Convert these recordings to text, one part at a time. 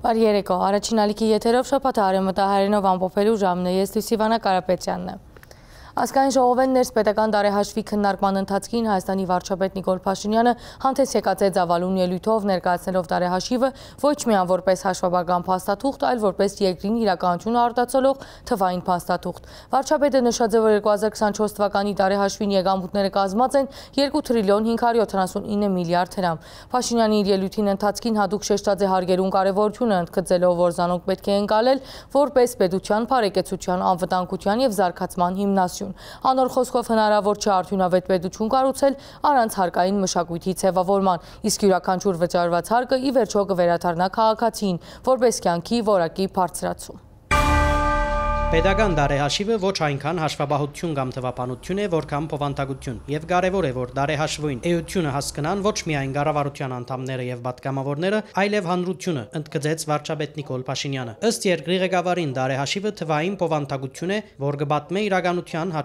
Բարի երեկո, առաջին ալիքի եթերով շաբաթ արևմտահայերենով ամփոփելու ժամն է, ես Սիվանա Կարապետյանն եմ։ Ազգային ժողովեն ներսպետական տարեհաշվի քննարկման ընթացքին Հայաստանի վարչապետ Նիկոլ Փաշինյանը հանդես եկած է ծավալուն ելույթով ներկայացնելով տարեհաշիվը ոչ միայն որպես հաշվաբարական փաստաթուղթ, այլ որպես երկրին իրականություն արտացոլող թվային փաստաթուղթ։ Վարչապետը նշած է, որ 2024 թվականի տարեհաշվին եկամուտները կազմած են 2 տրիլիոն 579 միլիարդ դրամ։ Փաշինյանը իր ելույթին ընթացքին հատուկ շեշտած է հարգերուն կարևորությունը, ընդգծելով, որ զանոնք պետք է ընկալել որպես պետության բարեկեցության, անվտանգության եւ զարգացման հիմնասյուն։ Անոր խոսքով հնարավոր չէ արդյունավետ պետություն կառուցել առանց հարկային մշակույթի ձևավորման, իսկ յուրաքանչյուր վճարված հարկը ի վերջո կվերադառնա քաղաքացիին, որպես կյանքի որակի բարձրացում։ Պետական տարեհաշիվը ոչ այնքան հաշվաբահություն կամ թվապանություն է, որքան փոխանցագություն, եւ կարեւոր է, որ տարեհաշվին էությունը հասկանան ոչ միայն կառավարության անդամները եւ պատգամավորները, այլև հանրությունը, ընդգծեց վարչապետ Նիկոլ Փաշինյանը։ Ըստ երկրի ղեկավարին տարեհաշիվը թվային փոխանցագություն է, որ կբատմե իրականության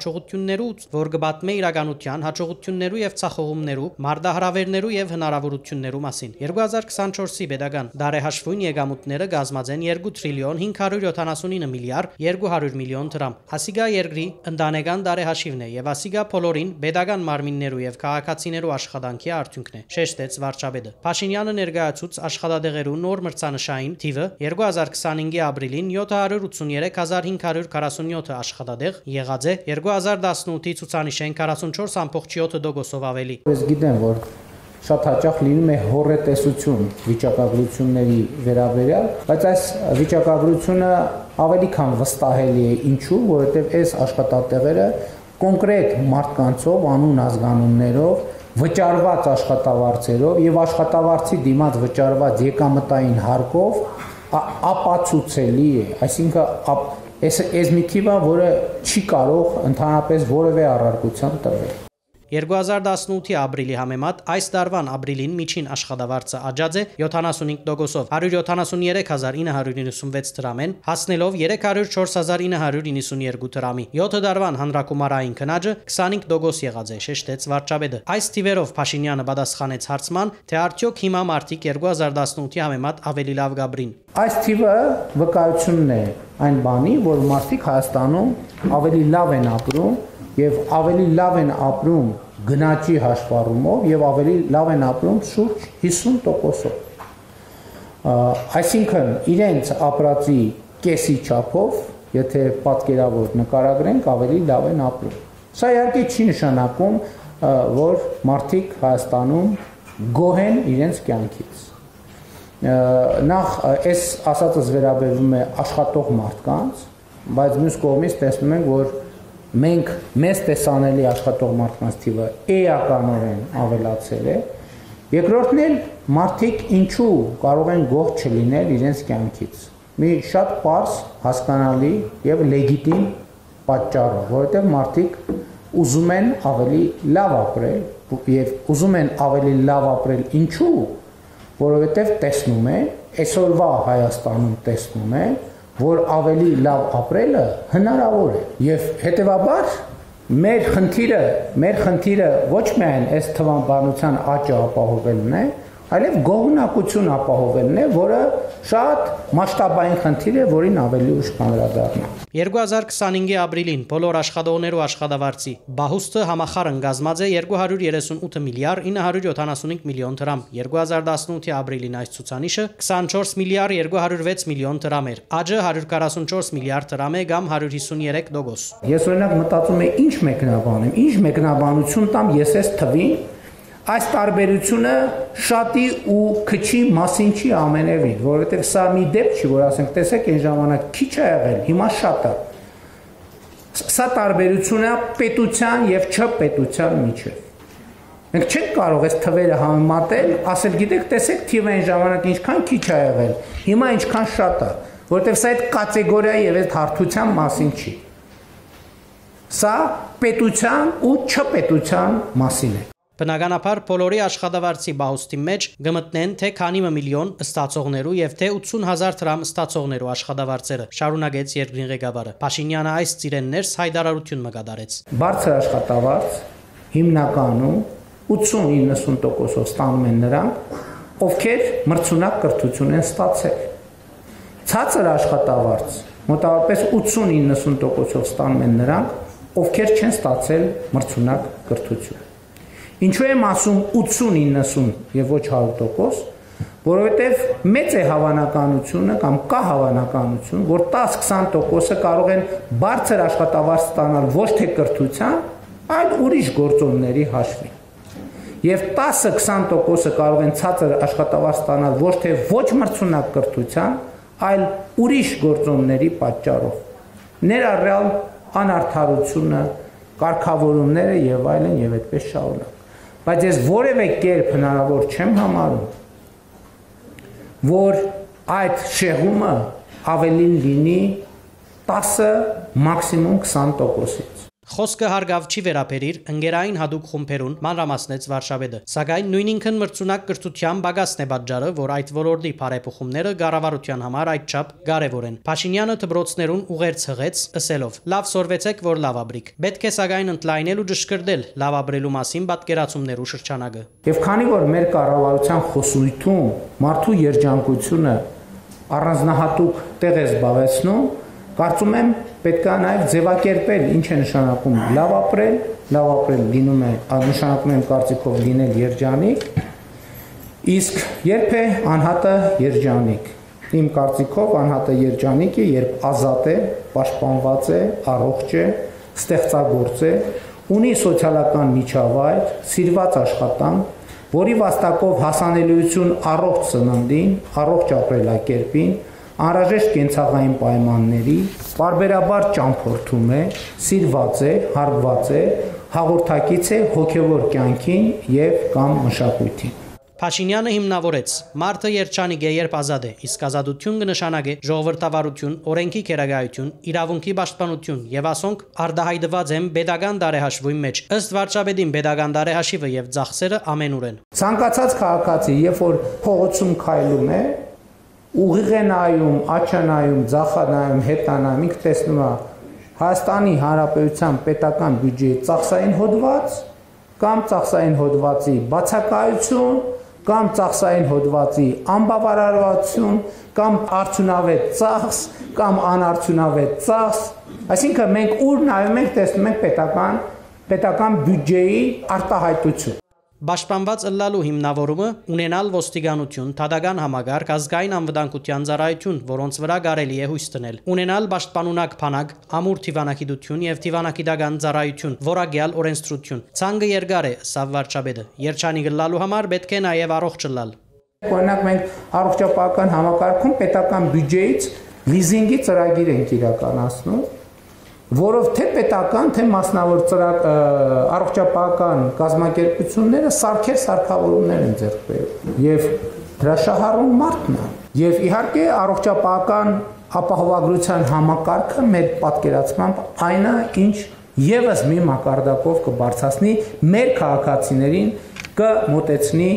հաջողություններու եւ ցախողումներու, մարդահրավերներու եւ հնարավորություններու մասին։ 2024-ի պետական տարեհաշվին եկամուտները կազմած են 2 տրիլիոն 579 միլիարդ 200 միլիոն դրամ։ Ասիգա երկրի ընտանեկան տարեհաշիվն է եւ ասիգա բոլորին պետական մարմիններու եւ քաղաքացիներու աշխատանքի արդյունքն է, շեշտեց վարչապետը։ Փաշինյանը ներկայացուց աշխատադեղերու նոր մրցանշային թիվը 2025-ի ապրիլին 783,547 աշխատադեղ եղած է 2018-ի ցուցանիշեն 44.7%-ով ավելի։ Ես գիտեմ, որ շատ հաճախ լինում է հոռետեսություն վիճակագրությունների վերաբերյալ, բայց այս վիճակագրությունը ավելի քան վստահելի է, ինչու, որովհետև այս աշխատատեղերը կոնկրետ մարդկանցով, անուն ազգանուններով, վճարված աշխատավարձերով եւ աշխատավարձի դիմաց վճարված եկամտային հարկով ապացուցելի է, այսինքն այս մի թիվը, որը չի կարող ընդհանրապես որևէ առարկության տվել։ 2018-ի ապրիլի համեմատ այս տարվան ապրիլին միջին աշխատավարձը աճած է 75%-ով 173,996 դրամեն, հասնելով 304,992 դրամի։ 7 տարվան հանրակումարային քննաջը 25% եղած է, շեշտեց վարչապետը։ Այս թիվերով Փաշինյանը պատասխանեց հարցման, թե արդյոք հիմա մարդիկ 2018-ի համեմատ ավելի լավ գաբրին։ Այս թիվը վկայությունն է այն բանի, որ մարդիկ Հայաստանում ավելի լավ են ապրում եւ ավելի լավ են ապրում գնաճի հաշվառումով եւ ավելի լավ են ապրում շուրջ 50%-ով։ Այսինքն իրենց ապրածի կեսի չափով, եթե պատկերավոր նկարագրենք, ավելի լավ են ապրում։ Սա իհարկե չի նշանակում, որ մարդիկ Հայաստանում գոհ են իրենց կյանքից։ Նախ այս ասածս վերաբերվում է աշխատող մարդկանց, բայց մյուս կողմից տեսնում ենք, որ մենք մեծ տեսանելի աշխատող մարդկանց թիվը էականորեն ավելացել է։ Երկրորդն էլ մարդիկ ինչու կարող են գոհ չլինել իրենց կյանքից։ Մի շատ պարզ, հասկանալի եւ լեգիտիմ պատճառով, որովհետեւ մարդիկ ուզում են ավելի լավ ապրել եւ ուզում են ավելի լավ ապրել ինչու, որովհետեւ տեսնում են, այսօրվա Հայաստանում տեսնում են, որ ավելի լավ ապրելը հնարավոր է եւ հետեւաբար մեր խնդիրը ոչ միայն այս թվամբանության աճը ապահովելն է, այլև գոհունակություն ապահովելն է, որը շատ մասշտաբային խնդիր է, որին ավելի ուշ կանդրադառնամ։ 2025-ի ապրիլին բոլոր աշխատողներու աշխատավարձի բահուստը համախառն կազմած է 238 միլիարդ 975 միլիոն դրամ։ 2018-ի ապրիլին այս ցուցանիշը 24 միլիարդ 206 միլիոն դրամ էր։ Աճը 144 միլիարդ դրամ է կամ 153%։ Ես օրինակ մտածում եմ ինչ մեկնաբանություն տամ ես այս թվին, այս տարբերությունը շատի ու քչի մասին չի ամենևին, որովհետև սա մի դեպք չի, որ ասենք, տեսեք, այն ժամանակ քիչ է եղել, հիմա շատ է։ Սա տարբերությունը պետության եւ չպետության միջեւ։ Մենք չենք կարող այս թվերը համեմատել, ասել, գիտեք, տեսեք, թիվը այն ժամանակ ինչքան քիչ է եղել, հիմա ինչքան շատ է, որովհետև սա այդ կատեգորիայի եւ այդ հարթության մասին չի։ Սա պետության ու չպետության մասին է։ Բնականաբար բոլորի աշխատավարձի բահուստի մեջ գմտնեն թե քանի միլիոն ստացողներու եւ թե 80,000 դրամ ստացողներու աշխատավարձերը, շարունակեց երկրի ղեկավարը։ Փաշինյանը այս ծիրեններս հայտարարություն մկադարեց։ Բարձր աշխատավարձ հիմնականում 80-90%-ով ստանում են նրանք, ովքեր մրցունակ կրթություն են ստացել։ Ցածր աշխատավարձ մոտավորապես 80-90%-ով ստանում են նրանք, ովքեր չեն ստացել մրցունակ կրթություն։ Ինչու եմ ասում 80-90 եւ ոչ 100%, որովհետեւ մեծ է հավանականությունը կամ կա հավանականություն, որ 10-20%-ը կարող են բարձր աշխատավարձ ստանալ ոչ թե կրթության, այլ ուրիշ գործոնների հաշվին։ Եվ 10-20%-ը կարող են ցածր աշխատավարձ ստանալ ոչ թե ոչ մրցունակ կրթության, այլ ուրիշ գործոնների պատճառով։ Ներառյալ անարդարությունը, կարգավորումները եւ այլն եւ այդպես շարունակ։ Բայց ես որևէ կերպ հնարավոր չեմ համարում, որ այդ շեղումը ավելին լինի 10, մաքսիմում 20%-ից։ Խոսքը հարգավ չի վերապերիր ընկերային հadoop խումբերուն մանրամասնեց Վարշավեդը, սակայն նույն ինքն մրցունակ կրթության բագասն է պատճառը, որ այդ ոլորտի բարեփոխումները կառավարության համար այդչափ կարևոր են։ Փաշինյանը դբրոցներուն ուղերձ հղեց, ասելով. «Լավ սորվեցեք, որ լավ ապրիք։ Պետք է սակայն ընդլայնել ու ճշգրտել լավ ապրելու մասին պատկերացումներու շրջանակը»։ Եվ քանի որ մեր կառավարության խոսույթում մարդու երջանկությունը առանձնահատուկ տեղ է զբաղեցնում, կարծում եմ պետք է նաև ձևակերպել ինչ է նշանակում լավ ապրել լինում է նշանակում եմ կարծիքով լինել երջանիկ, իսկ երբ է անհատը երջանիկ։ Իմ կարծիքով անհատը երջանիկ է, երբ ազատ է, պաշտպանված է, առողջ է, ստեղծագործ է, ունի սոցիալական միջավայր, սիրված աշխատանք, որի վաստակով հասանելիություն առողջ սննդին, առողջ ապրելակերպին, անհրաժեշտ կենցաղային պայմանների, պարբերաբար ճամփորդում է, սիրված է, հարգված է, հաղորդակից է հոգևոր կյանքին եւ կամ մշակույթին։ Փաշինյանը հիմնավորեց. «Մարդը երջանիկ է, երբ ազատ է, իսկ ազատություն կնշանակե ժողովրդավարություն, օրենքի քերագայություն, իրավունքի պաշտպանություն եւ ասոնք արդահայտված են pedagogan դարեհաշվի մեջ։ Ըստ Վարչապետին pedagogan դարեհաշիվը եւ ծախսերը ամենուր են»։ Ցանկացած քաղաքացի, երբ որ փողոցում քայլում է, ուղիղ է նայում, աչ է նայում, ձախ է նայում, հետ է նայում, ինքը տեսնում է Հայաստանի Հանրապետության պետական բյուջեի ծախսային հոդված կամ ծախսային հոդվածի բացակայություն կամ ծախսային հոդվածի անբավարարություն կամ արդյունավետ ծախս կամ անարդյունավետ ծախս, այսինքն մենք ուր նայում ենք, տեսնում ենք պետական բյուջեի արտահայտություն։ Պաշտպանված ըլլալու հիմնավորումը ունենալ ոստիկանություն, թադական համագարկ, ազգային անվտանգության ծառայություն, որոնց վրա կարելի է հույս դնել, ունենալ պաշտպանունակ բանակ, ամուր թիվանակիտություն եւ թիվանակիտական ծառայություն, որակյալ օրենսդրություն։ Ցանկը երկար է, սա Վարչապետը։ Երջանիկ ըլլալու համար պետք է նաեւ առողջ ըլլալ։ Օրինակ մենք առողջապահական համակարգում պետական բյուջեից լիզինգի ծրագիր ենք իրականացնում, որով թե պետական, թե մասնավոր առողջապահական կազմակերպությունները սարքավորումներ են ձեռք բերում եւ հրաշահարում մարդն է։ Եվ իհարկե առողջապահական ապահովագրության համակարգը մեր պատկերացմամբ այն է, ինչ եւս մի մակարդակով կբարձրացնի մեր քաղաքացիներին, կմոտեցնի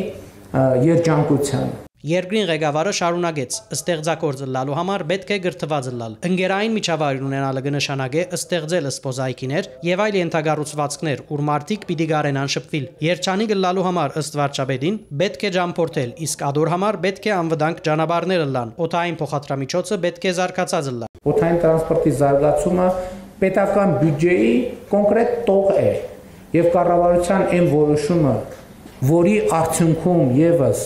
երջանկության։ Երկրին ղեկավարը շարունակեց. «Ստեղծագործ ըլլալու համար պետք է գրթված ըլլալ։ Ընկերային միջավայր ունենալը կնշանակե ստեղծել սպոզայքիներ եւ այլ ենթագառուցվածքներ, ուր մարդիկ պիտի գարենան շփվել։ Երջանիկ ըլլալու համար ըստ Վարչապետին պետք է ճամփորդել, իսկ ադոր համար պետք է անվտանգ ճանապարհներ ըլլան։ Օդային փոխադրամիջոցը պետք է զարգացած ըլլա։ Օդային տրանսպորտի զարգացումը պետական բյուջեի կոնկրետ տող է եւ կառավարության այն որոշումը, որի արդյունքում եւս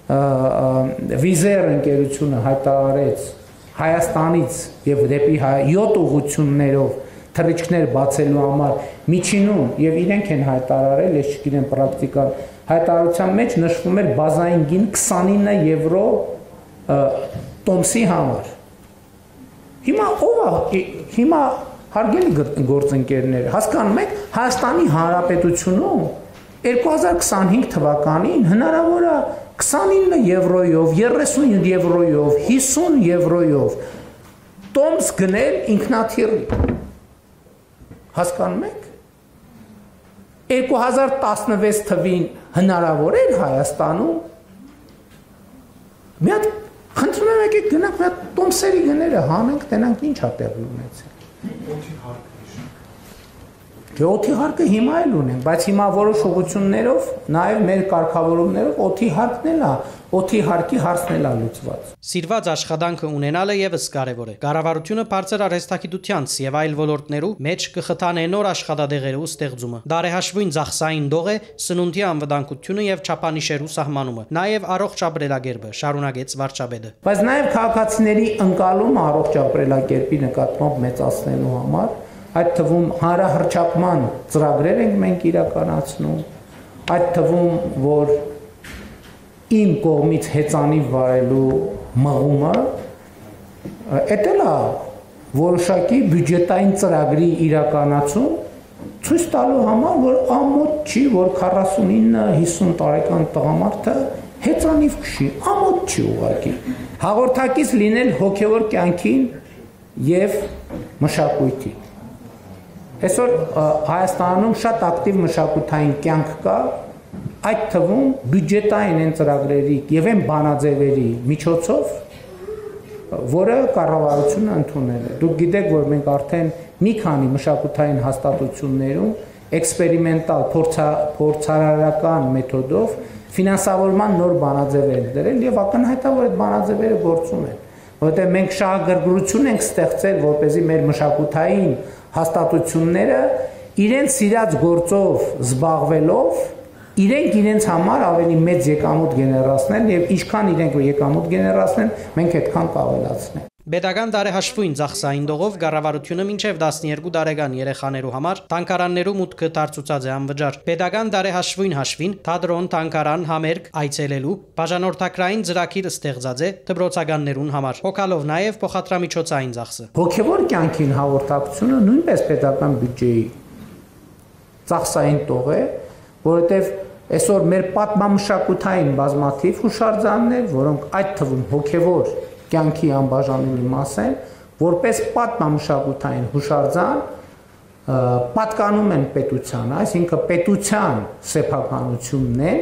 Վիզեր ընկերությունը հայտարարեց Հայաստանից եւ դեպի 7 ուղղություններով թռիչքներ բացելու համար միջինում եւ իրենք են հայտարարել, ես չգիտեմ պրակտիկան, հայտարարության մեջ նշվում էր բազային գին 29 եվրո տոմսի համար։ Հիմա հարգելի գործընկերներ, հասկանում եք, Հայաստանի Հանրապետությունում 2025 թվականին հնարավոր է 29 եվրոյով, 30 եվրոյով, 50 եվրոյով տոմս գնել ինքնաթիռի։ Հասկանում եք։ 2016 թվին հնարավոր էր Հայաստանում։ Մի հատ խնդրում եմ եկեք գնանք մի հատ տոմսերի գները հանենք, տենանք ինչ է տեղի ունեցել։ Օդի հարկը հիմա էլ ունենք, բայց հիմա որոշ ուղղություններով, նաև մեր կարգավորումներով օդի հարկն էլ է, օդի հարկի հարցն էլ է լուծված։ Սիրված աշխատանքը ունենալը եւս կարեւոր է։ Կառավարությունը բարձր արհեստագիտությանց եւ այլ ոլորտներու մեջ կխթանե նոր աշխատադեղերու ստեղծումը։ Դարեհաշվույն ծախսային դող է սնունդի անվտանգությունը եւ չափանիշերու սահմանումը, նաեւ առողջ ապրելակերպը, շարունակեց վարչապետը։ Բայց նաև քաղաքացիների ընկալումը առողջ ապրելակերպի նկատմամբ մեծացնելու համար այդ թվում հանրահռչակման ծրագրեր ենք մենք իրականացնում, այդ թվում, որ իմ կողմից հեծանիվ վարելու մղումը, էդ էլ է որոշակի բյուջետային ծրագրի իրականացում, ցույց տալու համար, որ ամոթ չի, որ 49-50 տարեկան տղամարդը հեծանիվ քշի, ամոթ չի ուղղակի։ Հաղորդակից լինել հոգևոր կյանքին եւ մշակույթին։ Այսօր Հայաստանում շատ ակտիվ մշակութային կյանք կա, այդ թվում բյուջետային են ծրագրերի եւ այն բանաձևերի միջոցով, որը կառավարությունը ընդունել է։ Դուք գիտեք, որ մենք արդեն մի քանի մշակութային հաստատություններում էքսպերիմենտալ փորձարարական մեթոդով ֆինանսավորման նոր բանաձևեր են դրել եւ ակնհայտ է, որ այդ բանաձևերը գործում են, որովհետեւ մենք շահագրգռություն ենք ստեղծել, որպեսզի մեր մշակութային հաստատությունները իրենց սիրած գործով զբաղվելով իրենց համար ավելի մեծ եկամուտ գեներացնել եւ ինչքան իրենք եկամուտ գեներացնեն, մենք այդքան կավելացնենք։ Պետական դարեհաշվույն ծախսային դողով կառավարությունը մինչև 12 տարեկան երեխաներու համար տանկարաններու մուտքը դարձուցած է անվճար։ Պետական դարեհաշվույն հաշվին թատրոն, տանկարան, համերգ այցելելու բաժանորդակրային ծրագիր ստեղծած է դպրոցականներուն համար, հոգալով նաև փոխադրամիջոցային ծախսը։ Հոգևոր կյանքին հաղորդակցությունը նույնպես պետական բյուջեի ծախսային տող է, որովհետև այսօր մեր պատմամշակութային բազմաթիվ հուշարձաններ, որոնք այդ թվում հոգևոր կյանքի անբաժանելի մաս են, որպես պատմամշակութային հուշարձան պատկանում են պետությանը, այսինքն պետության սեփականությունն են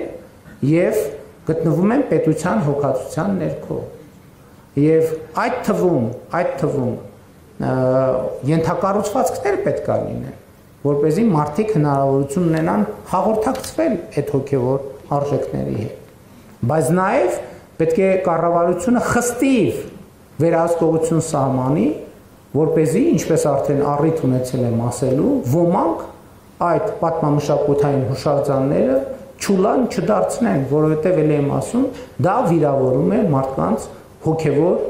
եւ գտնվում են պետության հոգացության ներքո։ Եվ այդ թվում ենթակառուցվածքներ պետք է լինեն, որպեսզի մարդիկ հնարավորություն ունենան հաղորդակցվել այդ հոգևոր արժեքների հետ։ Բայց նաև պետք է կառավարությունը խստիվ վերահսկողություն սահմանի, որպեսզի, ինչպես արդեն առիթ ունեցել եմ ասելու, ոմանք այդ պատմամշակութային հուշարձանները չուլան չդարձնեն, որովհետև ել եմ ասում, դա վիրավորում է մարդկանց հոգևոր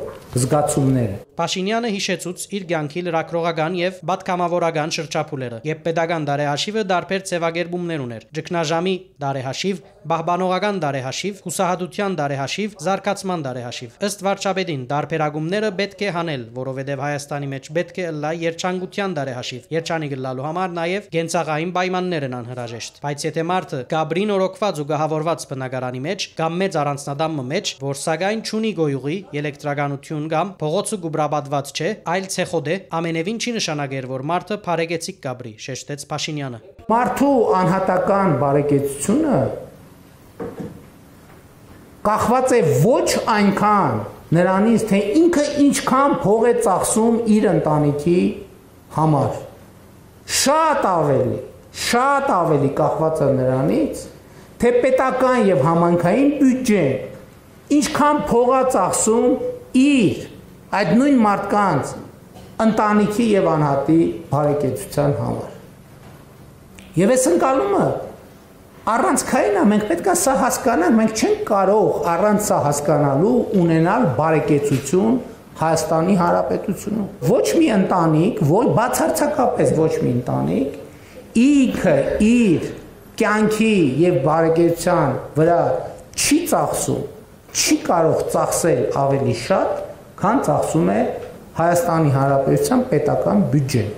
զգացումները։ Փաշինյանը հիշեցուց իր կյանքի լրագրողական եւ պատգամավորական շրջափուլերը, եւ pedagogan դարեհաշիվը դարբեր ձևակերպումներ ուներ։ Ճգնաժամի դարեհաշիվ, բահբանողական դարեհաշիվ, հուսահատության դարեհաշիվ, զարգացման դարեհաշիվ։ Ըստ վարչապետին դարբերագումները պետք է հանել, որովհետեւ Հայաստանի մեջ պետք է ըլլա երջանկության դարեհաշիվ։ Երջանիկ լալու համար նաեւ գենցաղային պայմաններ են անհրաժեշտ։ Բայց եթե մարդը գաբրին օրոքված ու գահավորված բնակարանի մեջ կամ մեծ առանձնադամը մեջ, որ սակայն չունի գոյուղի, էլեկտրականություն կամ փողոցը պատված չէ, այլ ցեխոդ է, ամենևին չի նշանակեր, որ մարդը բարեկեցիկ կաբրի, շեշտեց Փաշինյանը։ Մարդու անհատական բարեկեցությունը կախված է ոչ այնքան նրանից, թե ինքը ինչքան փող է ծախսում իր ընտանիքի համար։ Շատ ավելի կախված է նրանից, թե պետական եւ համայնքային բյուջեն ինչքան փող է ծախսում իր այդ նույն մարդկանց ընտանիքի եւ անհատի բարեկեցության համար։ Եվ այս ընկալումը առանցքային է, մենք պետք է սա հասկանանք, մենք չենք կարող առանց սա հասկանալու ունենալ բարեկեցություն Հայաստանի Հանրապետությունում։ Ոչ մի ընտանիք, բացարձակապես ոչ մի ընտանիք ինքը իր կյանքի եւ բարեկեցության վրա չի ծախսում, չի կարող ծախսել ավելի շատ, քան ծախսում է Հայաստանի Հանրապետության պետական բյուջեն։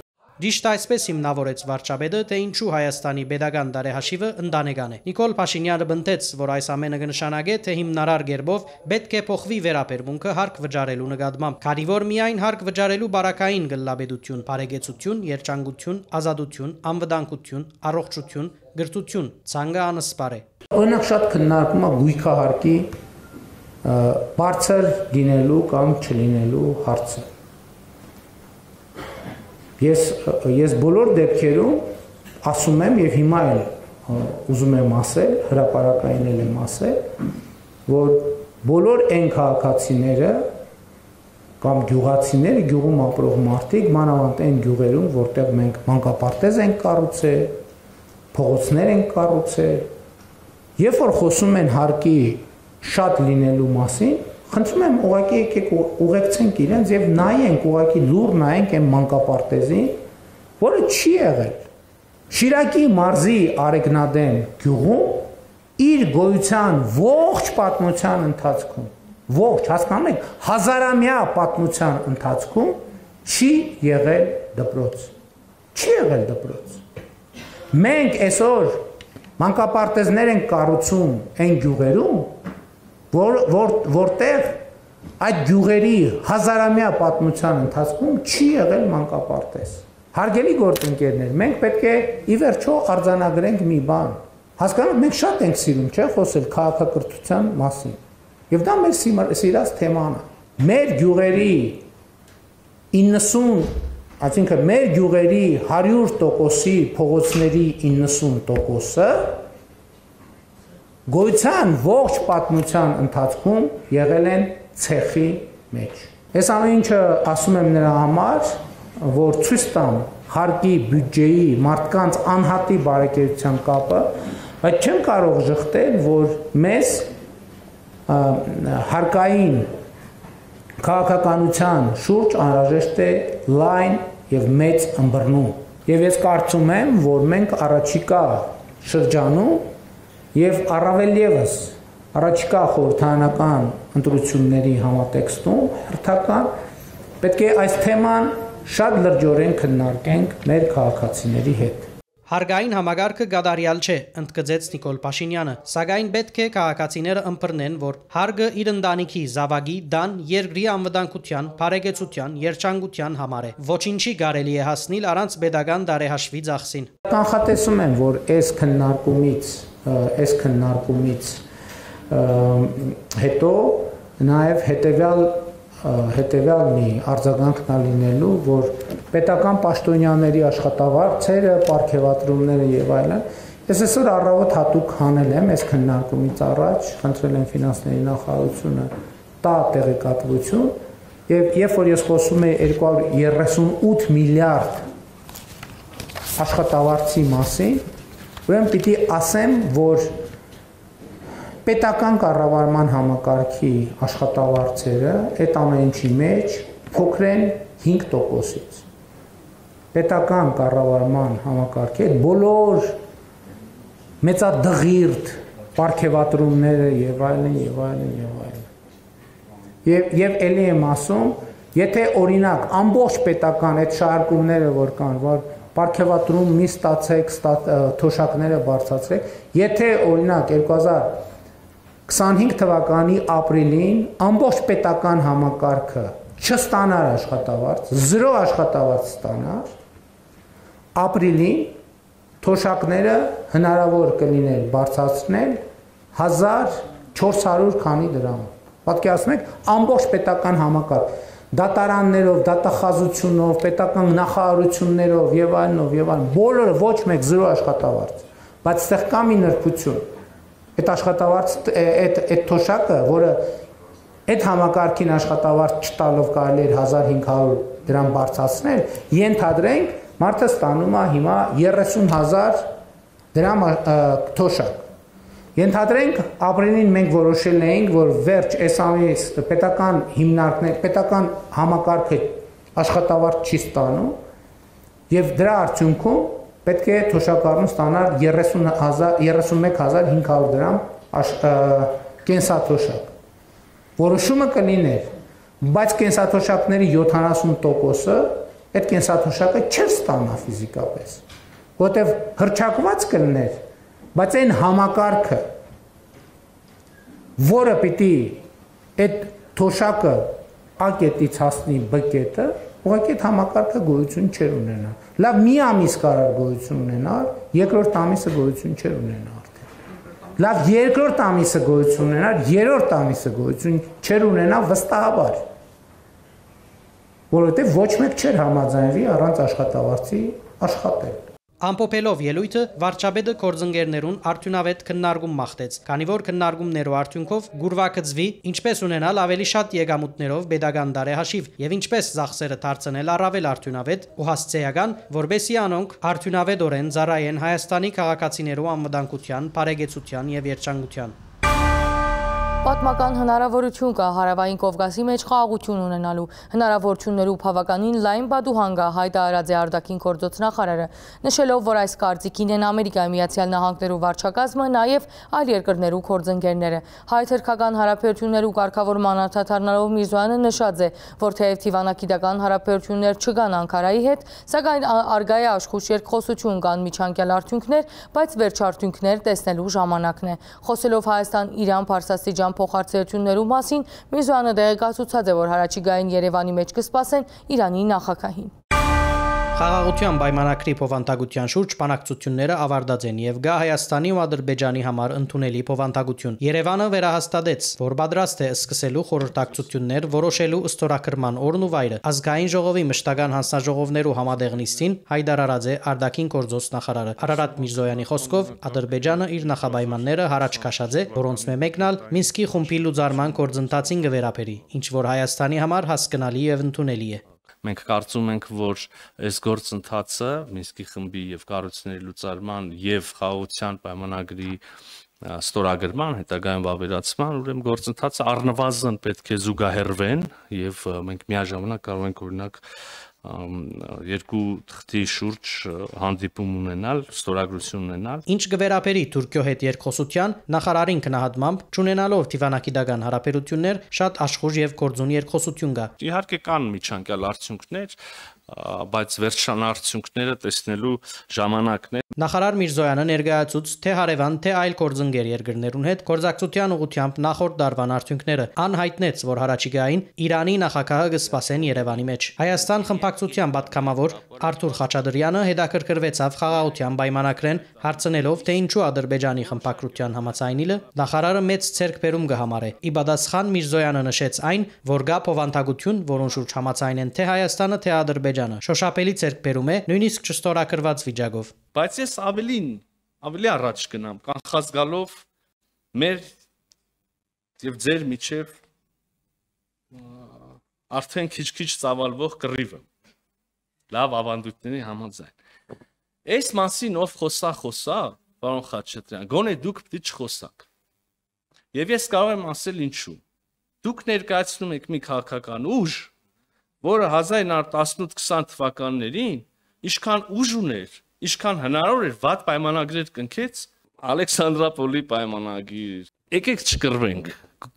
Ճիշտ այսպես հիմնավորեց վարչապետը, թե ինչու Հայաստանի pedagogan դարեհաշիվը ընդանեկան է։ Նիկոլ Փաշինյանը բնտեց, որ այս ամենը կնշանակե, թե հիմնարար կերպով պետք է փոխվի վերաբերմունքը հարկ վճարելու նկատմամբ, քանի որ միայն հարկ վճարելու բարակային գլլաբեդություն, բարեկեցություն, երջանկություն, ազատություն, անվտանգություն, առողջություն, գրթություն, ցանկը անսպար է։ Օրինակ շատ քննարկում է գույքահարկի բարձր լինելու կամ չլինելու հարցը։ Ես բոլոր դեպքերում ասում եմ եւ հիմա էլ ուզում եմ ասել, հրապարակային եմ ասել, որ բոլոր այն քաղաքացիները կամ գյուղացիները, գյուղում ապրող մարդիկ, մանավանդ այն գյուղերում, որտեղ մենք մանկապարտեզ ենք կառուցել, փողոցներ ենք կառուցել, երբ որ խոսում են հարկի շատ լինելու մասին, խնդրում եմ ուղղակի եկեք ուղեկցենք իրենց եւ նայենք ուղղակի լուր նայենք այն մանկապարտեզին, որը չի եղել։ Շիրակի մարզի Արեգնադեն գյուղում իր գոյության ողջ պատմության ընթացքում, ողջ, հասկանում եք, հազարամյա պատմության ընթացքում չի եղել դպրոց։ Չի եղել դպրոց։ Մենք այսօր մանկապարտեզներ ենք կառուցում այն գյուղերում, որտեղ այդ գյուղերի հազարամյա պատմության ընթացքում չի եղել մանկապարտեզ։ Հարգելի գործընկերներ, մենք պետք է ի վերջո արձանագրենք մի բան։ Հասկանում, մենք շատ ենք սիրում, չէ՞, խոսել քաղաքակրթության մասին։ Եվ դա մեր սիրած թեման է։ Մեր գյուղերի 90, այսինքն մեր գյուղերի 100%-ի փողոցների 90%-ը գոյության ողջ պատմության ընթացքում եղել են ցեխի մեջ։ Այս ամեն ինչը ասում եմ նրա համար, որ ցույց տամ հարկի բյուջեի մարդկանց անհատի բարեկեցության կապը, բայց չեմ կարող ժխտել, որ մեզ հարկային քաղաքականության շուրջ անհրաժեշտ է լայն եւ մեծ ըմբռնում։ Եվ ես կարծում եմ, որ մենք առաջիկա շրջանում եւ առավել եւս առաջիկա խորհրդարանական ընտրությունների համատեքստում հերթական պետք է այս թեման շատ լրջորեն քննարկենք մեր քաղաքացիների հետ։ Հարկային համագարկը գադարյալ չէ, ընդգծեց Նիկոլ Փաշինյանը, սակայն պետք է քաղաքացիները ըմբռնեն, որ հարկը իր ընտանիքի զավակի դան երկրի անվտանգության, բարեկեցության, երջանկության համար է։ Ոչինչի կարելի է հասնել առանց pedagogan դարեհաշվի ծախսին։ Կանխատեսում եմ, որ այս քննարկումից հետո նաև հետևյալ մի արձագանքն է լինելու, որ պետական պաշտոնյաների աշխատավարձերը, պարգևատրումները եւ այլն, ես այսօր առավոտ հատուկ հանել եմ այս քննարկումից առաջ, խնդրել եմ ֆինանսների նախարարությունը տա տեղեկատվություն եւ երբ որ ես խոսում եմ 238 միլիարդ աշխատավարձի մասին, ուրեմն պիտի ասեմ, որ պետական կառավարման համակարգի աշխատավարձերը այդ ամեն ինչի մեջ փոքր են 5%-ից։ Պետական կառավարման համակարգի այդ բոլոր մեծադղիրդ պարգևատրումները եւ այլն եւ այլն եւ այլն։ Եվ ելի եմ ասում, եթե օրինակ ամբողջ պետական այդ շահարկումները որ կան, որ պարգևատրում մի ստացեք, թոշակները բարձրացրեք, եթե օրինակ 2025 թվականի ապրիլին ամբողջ պետական համակարգը չստանար աշխատավարձ, 0 աշխատավարձ ստանար, ապրիլին թոշակները հնարավոր կլիներ բարձրացնել 1400 քանի դրամ։ Պատկերացնում եք, ամբողջ պետական համակարգ դատարաններով, դատախազությունով, պետական նախարարություններով եւ այլն, բոլորը ոչ մեկ 0 աշխատավարձ, բայց այդտեղ կա մի նրբություն։ Այդ աշխատավարձ, այդ թոշակը, որը այդ համակարգին աշխատավարձ չտալով կարելի էր 1500 դրամ բարձրացնել, ենթադրենք մարդը ստանում է հիմա 30000 դրամ թոշակ։ Ենթադրենք ապրիլին մենք որոշել էինք, որ վերջ այս ամիս պետական հիմնարկներ, պետական համակարգը աշխատավարձ չի ստանում եւ դրա արդյունքում պետք է թոշակառուն ստանալ 31500 դրամ կենսաթոշակ։ Որոշումը կլիներ, բայց կենսաթոշակների 70%-ը այդ կենսաթոշակը չէր ստանա ֆիզիկապես, որտեվ հրճակված կլներ, բայց այն համակարգը, որը պիտի այդ թոշակը A կետից հասնի B կետը, ուղղակի այդ համակարգը գոյություն չէր ունենա։ Լավ, մի ամիս կարար գոյություն ունենար, երկրորդ ամիսը գոյություն չէր ունենա արդեն։ Լավ, երկրորդ ամիսը գոյություն ունենար, երրորդ ամիսը գոյություն չէր ունենա վստահաբար։ Որովհետև ոչ մեկ չէր համաձայնվի առանց աշխատավարձի աշխատել։ Ամփոփելով ելույթը վարչապետը կորձընկերներուն արդյունավետ քննարկում մաղթեց, քանի որ քննարկումներու արդյունքով գուրվակծվի ինչպես ունենալ ավելի շատ եկամուտներով pedagogan դարեհաշիվ եւ ինչպես ծախսերը դարձնել առավել արդյունավետ ու հասցեական, որբեսի անոնք արդյունավետորեն ծառայեն Հայաստանի քաղաքացիներու անվտանգության, բարեկեցության եւ երջանկության։ Պատմական հնարավորություն կա Հարավային Կովկասի մեջ խաղաղություն ունենալու հնարավորություններու բավականին լայն պատուհան կա հայտարարած է արտաքին գործոց նախարարը, նշելով, որ այս կարծիքին են Ամերիկայի Միացյալ Նահանգներու վարչակազմը, նաև այլ երկրներու գործընկերները։ Հայ-թուրքական հարաբերություններու կարգավորման անդրադառնալով Միրզոյանը նշած է, որ թեև դիվանագիտական հարաբերություններ չկան Անկարայի հետ, սակայն արգա է աշխուժ երկխոսություն կան միջանկյալ արդյունքներ, բայց վերջարդյունքներ տեսնելու ժամանակն է։ Խոսելով Հայաստան-Իրան-Փարսաստիճան փոխարցություններու մասին Միրզոյանը տեղեկացուցած է, որ հարաճիգային Երևանի մեջ կսպասեն Իրանի նախագահին։ Խաղաղության պայմանագրի փոխանցության շուրջ բանակցությունները ավարտած են եւ գա Հայաստանի ու Ադրբեջանի համար ընդունելի փոխանցություն։ Երևանը վերահաստատեց, որ պատրաստ է սկսելու խորհրդակցություններ որոշելու ստորագրման օրն ու վայրը։ Ազգային ժողովի մշտական հանձնաժողովներու համատեղ նիստին հայտարարած է արտաքին գործոց նախարարը։ Արարատ Միրզոյանի խոսքով Ադրբեջանը իր նախապայմանները հարաճ քաշած է, որոնց մեկն ալ Մինսկի խումբի լուծարման գործընթացին կվերապերի, ինչ որ Հայաստանի համար հասկանալի եւ ընդունելի է։ Մենք կարծում ենք, որ այս գործընթացը Մինսկի խմբի եւ կառույցների լուծարման եւ խաղաղության պայմանագրի ստորագրման հետագայում վավերացման ուրեմն գործընթացը առնվազն պետք է զուգահեռվեն եւ մենք միաժամանակ կարող ենք օրինակ երկու թղթի շուրջ հանդիպում ունենալ, ստորագրություն ունենալ։ Ինչ կվերապերի Թուրքիո հետ երկխոսության նախարարին քննադատմամբ ճանենալով դիվանագիտական հարաբերություններ շատ աշխուժ եւ գործուն երկխոսություն կա։ Իհարկե կան միջանկյալ արդյունքներ, բայց վերջան արդյունքները տեսնելու ժամանակն է։ Նախարար Միրզոյանը ներկայացուց թե հարևան, թե այլ գործընկեր երկրներուն հետ գործակցության ուղղությամբ նախորդ դարվան արդյունքները անհայտնեց, որ հարաճիգային Իրանի նախագահը կսպասեն Երևանի մեջ։ Հայաստան խմբակցության պատգամավոր Արթուր Խաչատրյանը հետաքրքրվեցավ խաղաղության պայմանագրեն, հարցնելով, թե ինչու Ադրբեջանի խմբակցության համաձայնիլը նախարարը մեծ ցերկբերում կհամարե։ Ի պատասխան Միրզոյանը նշեց այն, որ գա փոխանցություն, որոնց շուրջ համաձայն են թե Հայաստանը, թե Ադրբեջանը։ Շոշափելի ցերկբերում է, նույնիսկ չստորագրված վիճակով։ Բայց ես ավելի առաջ գնամ, կանխած գալով մեր եւ ձեր միջև արդեն քիչ-քիչ ծավալվող կռիվը։ Լավ ավանդույթների համաձայն։ Այս մասին ով խոսա, պարոն Խաչատրյան, գոնե դուք պիտի չխոսաք։ Եվ ես կարող եմ ասել ինչու։ Դուք ներկայացնում եք մի քաղաքական ուժ, որը 1918-20 թվականներին ինչքան ուժ ուներ, ինչքան հնարավոր էր վատ պայմանագրեր կնքեց, Ալեքսանդրապոլի պայմանագիր։ Եկեք չկռվենք։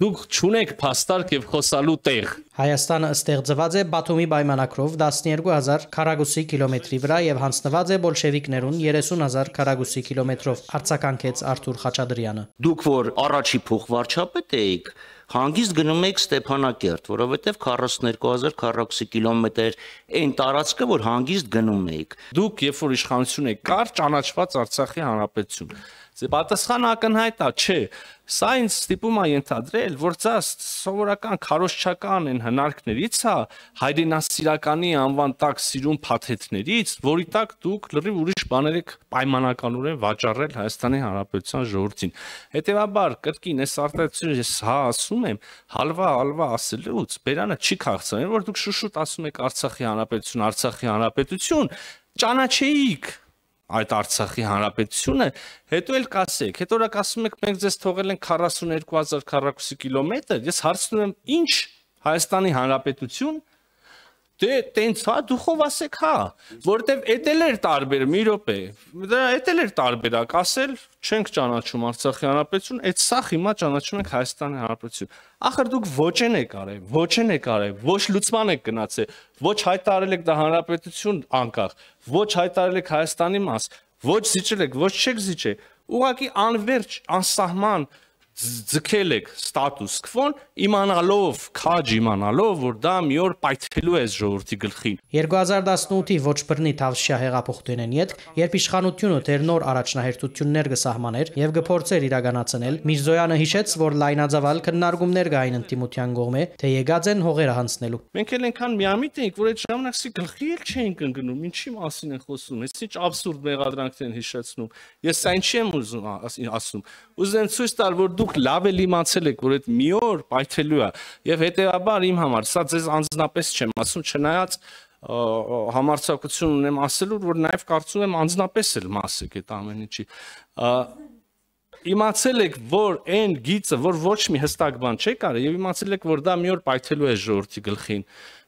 Դուք չունեք փաստարկ եւ խոսալու տեղ։ Հայաստանը ստեղծված է Բաթումի պայմանագրով 12000 քառակուսի կիլոմետրի վրա եւ հանձնված է բոլշևիկներուն 30000 քառակուսի կիլոմետրով, արձագանքեց Արթուր Խաչատրյանը։ Դուք որ առաջի փոխվարչապետ էիք, հանգիստ գնում եք Ստեփանակերտ, որովհետև 42000 քառակուսի կիլոմետր այն տարածքը, որ հանգիստ գնում էիք։ Դուք երբ որ իշխանություն եք կար ճանաչված Արցախի հանրապետություն։ Պատասխանը ակնհայտ է, չէ։ Սա ինձ ստիպում է ենթադրել, որ դա սովորական քարոզչական են հնարքներից է, հայրենասիրականի անվան տակ սիրուն փաթեթներից, որի տակ դուք լրիվ ուրիշ բաներ եք պայմանականորեն վաճառել Հայաստանի Հանրապետության ժողովրդին։ Հետևաբար կրկին այս արտահայտությունը ես ասում եմ, հալվա ասելուց բերանը չի քաղցրել, որ դուք շուշուտ ասում եք Արցախի Հանրապետություն, ճանաչեիք այդ Արցախի Հանրապետությունը, հետո էլ կասեք, հետո რა կասում եք մենք ձեզ թողել ենք 42000 քառակուսի կիլոմետր, ես հարցնում եմ ինչ Հայաստանի Հանրապետություն, դե տենց հա դուխով ասեք հա, որտեվ էտել էր տարբեր մի րոպե, դա էտել էր տարբերակ ասել, չենք ճանաչում Արցախի Հանրապետություն, այդ սա հիմա ճանաչում ենք Հայաստանի Հանրապետություն։ Ախր դուք ոչեն եք արել, ոչ լուծման եք գնացել, ոչ հայտարարել եք դա հանրապետություն անկախ, ոչ հայտարարել եք Հայաստանի մաս, ոչ զիջել եք, ոչ չեք զիջել, ուղղակի անverջ, անսահման ձգել եք ստատուս քվոն, իմանալով, քաջ իմանալով, որ դա մի օր պայթելու է ժողովրդի գլխին։ 2018-ի ոչ բռնի Թավշյա հեղափոխությունն յետ, երբ իշխանությունը դեր նոր առաջնահերթություններ կսահմաներ եւ կփորձեր իրականացնել, Միրզոյանը հիշեց, որ լայնածավալ քննարկումներ կային ընդդիմության կողմէ, թե եկած են հողերը հանձնելու։ Մենք էլ այնքան միամիտ էինք, որ այդ ժամանակի գլխի էլ չէինք ընկնում, ինչի մասին են խոսում, այս ինչ աբսուրդ մեղադրանքներ են հիշեցնում։ Ես այն չեմ ուզում ասում։ Ուզեն ցույց տալ, որ դուք լավ էլ իմացել եք, որ այդ մի օր պայթելու է, եւ հետեւաբար իմ համար սա ձեզ անձնապես չեմ ասում, չնայած համարձակություն ունեմ ասելու, որ նաեւ կարծում եմ անձնապես էլ մաս եք այդ ամեն ինչի։ Իմացել եք, որ այն գիծը, որ ոչ մի հստակ բան չի կարել, եւ իմացել եք, որ դա մի օր պայթելու է ժողովրդի գլխին։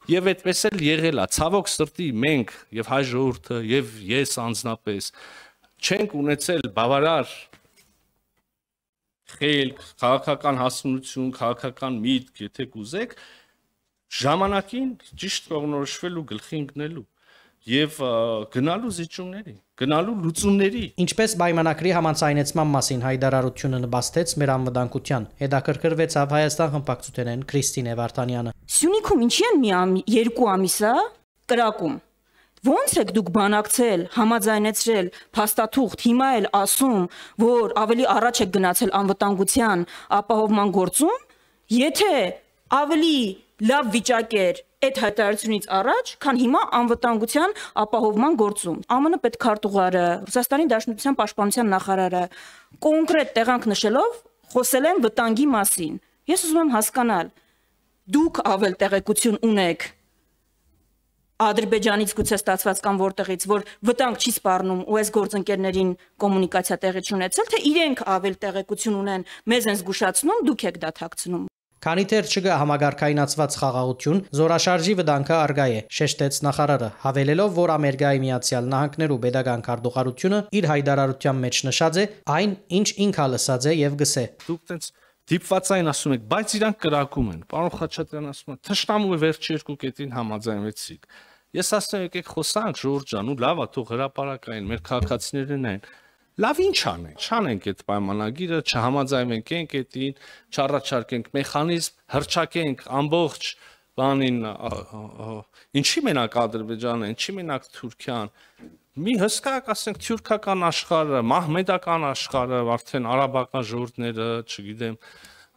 Եվ այդպես էլ եղել է, ցավոք սրտի մենք եւ հայ ժողովուրդը եւ ես անձնապես չենք ունեցել բավարար խելք, քաղաքական հասունություն, քաղաքական միտք, եթե կուզեք, ժամանակին ճիշտ կողնորոշվելու գլխի ընկնելու եւ գնալու զիջումների, գնալու լուծումների։ Ինչպես պայմանագրի համաձայնեցման մասին հայտարարությունը նպաստեց մեր անվտանգության, հետաքրքրվեցավ Հայաստան խմբակցությունեն Քրիստինե Վարդանյանը։ Սյունիքում ինչի են երկու ամիսա կրակում։ Ոնց եք դուք բանակցել, համաձայնեցրել, փաստաթուղթ, հիմա էլ ասում, որ ավելի առաջ եք գնացել անվտանգության ապահովման գործում, եթե ավելի լավ վիճակ էր այդ հայտարարությունից առաջ, քան հիմա անվտանգության ապահովման գործում։ ԱՄՆ պետքարտուղարը, Ռուսաստանի Դաշնության պաշտպանության նախարարը կոնկրետ տեղանք նշելով խոսել են վտանգի մասին։ Ես ուզում եմ հասկանալ, դուք ավել տեղեկություն ունեք Ադրբեջանից գուցե ստացված կամ որտեղից, որ վտանգ չի սպառնում ու այս գործընկերներին կոմունիկացիա տեղի չունեցել, թե իրենք ավել տեղեկություն ունեն, մեզ են զգուշացնում, դուք եք դա թաքցնում։ Քանի դեռ չկա համագարկայնացված խաղաղություն, զորաշարժի վտանգը արգա է, շեշտեց նախարարը, հավելելով, որ Ամերիկայի Միացյալ Նահանգներու պետական քարտուղարությունը իր հայտարարության մեջ նշած է այն, ինչ ինքը լսած է եւ գսե։ Դուք տենց դիպվածային ասում եք, բայց իրանք կրակում են։ Պարոն Խաչատրյան ասում է, թշնամու վերջի երկու կետին համաձայնվեցիք։ Ես ասում եկեք խոսանք Ժորժ ջան, ու լավ է, թող հրապարակային, մեր քաղաքացիներն են։ Լավ ինչ անենք, չանենք այդ պայմանագիրը, չհամաձայնենք այդին, չառաջարկենք մեխանիզմ, հրճակենք ամբողջ բանին, ինչի մենակ Ադրբեջանը, ինչի մենակ Թուրքիան, մի հսկայակ ասենք թուրքական աշխարհը, մահմեդական աշխարհը, արդեն արաբական ժողովուրդները, չգիտեմ,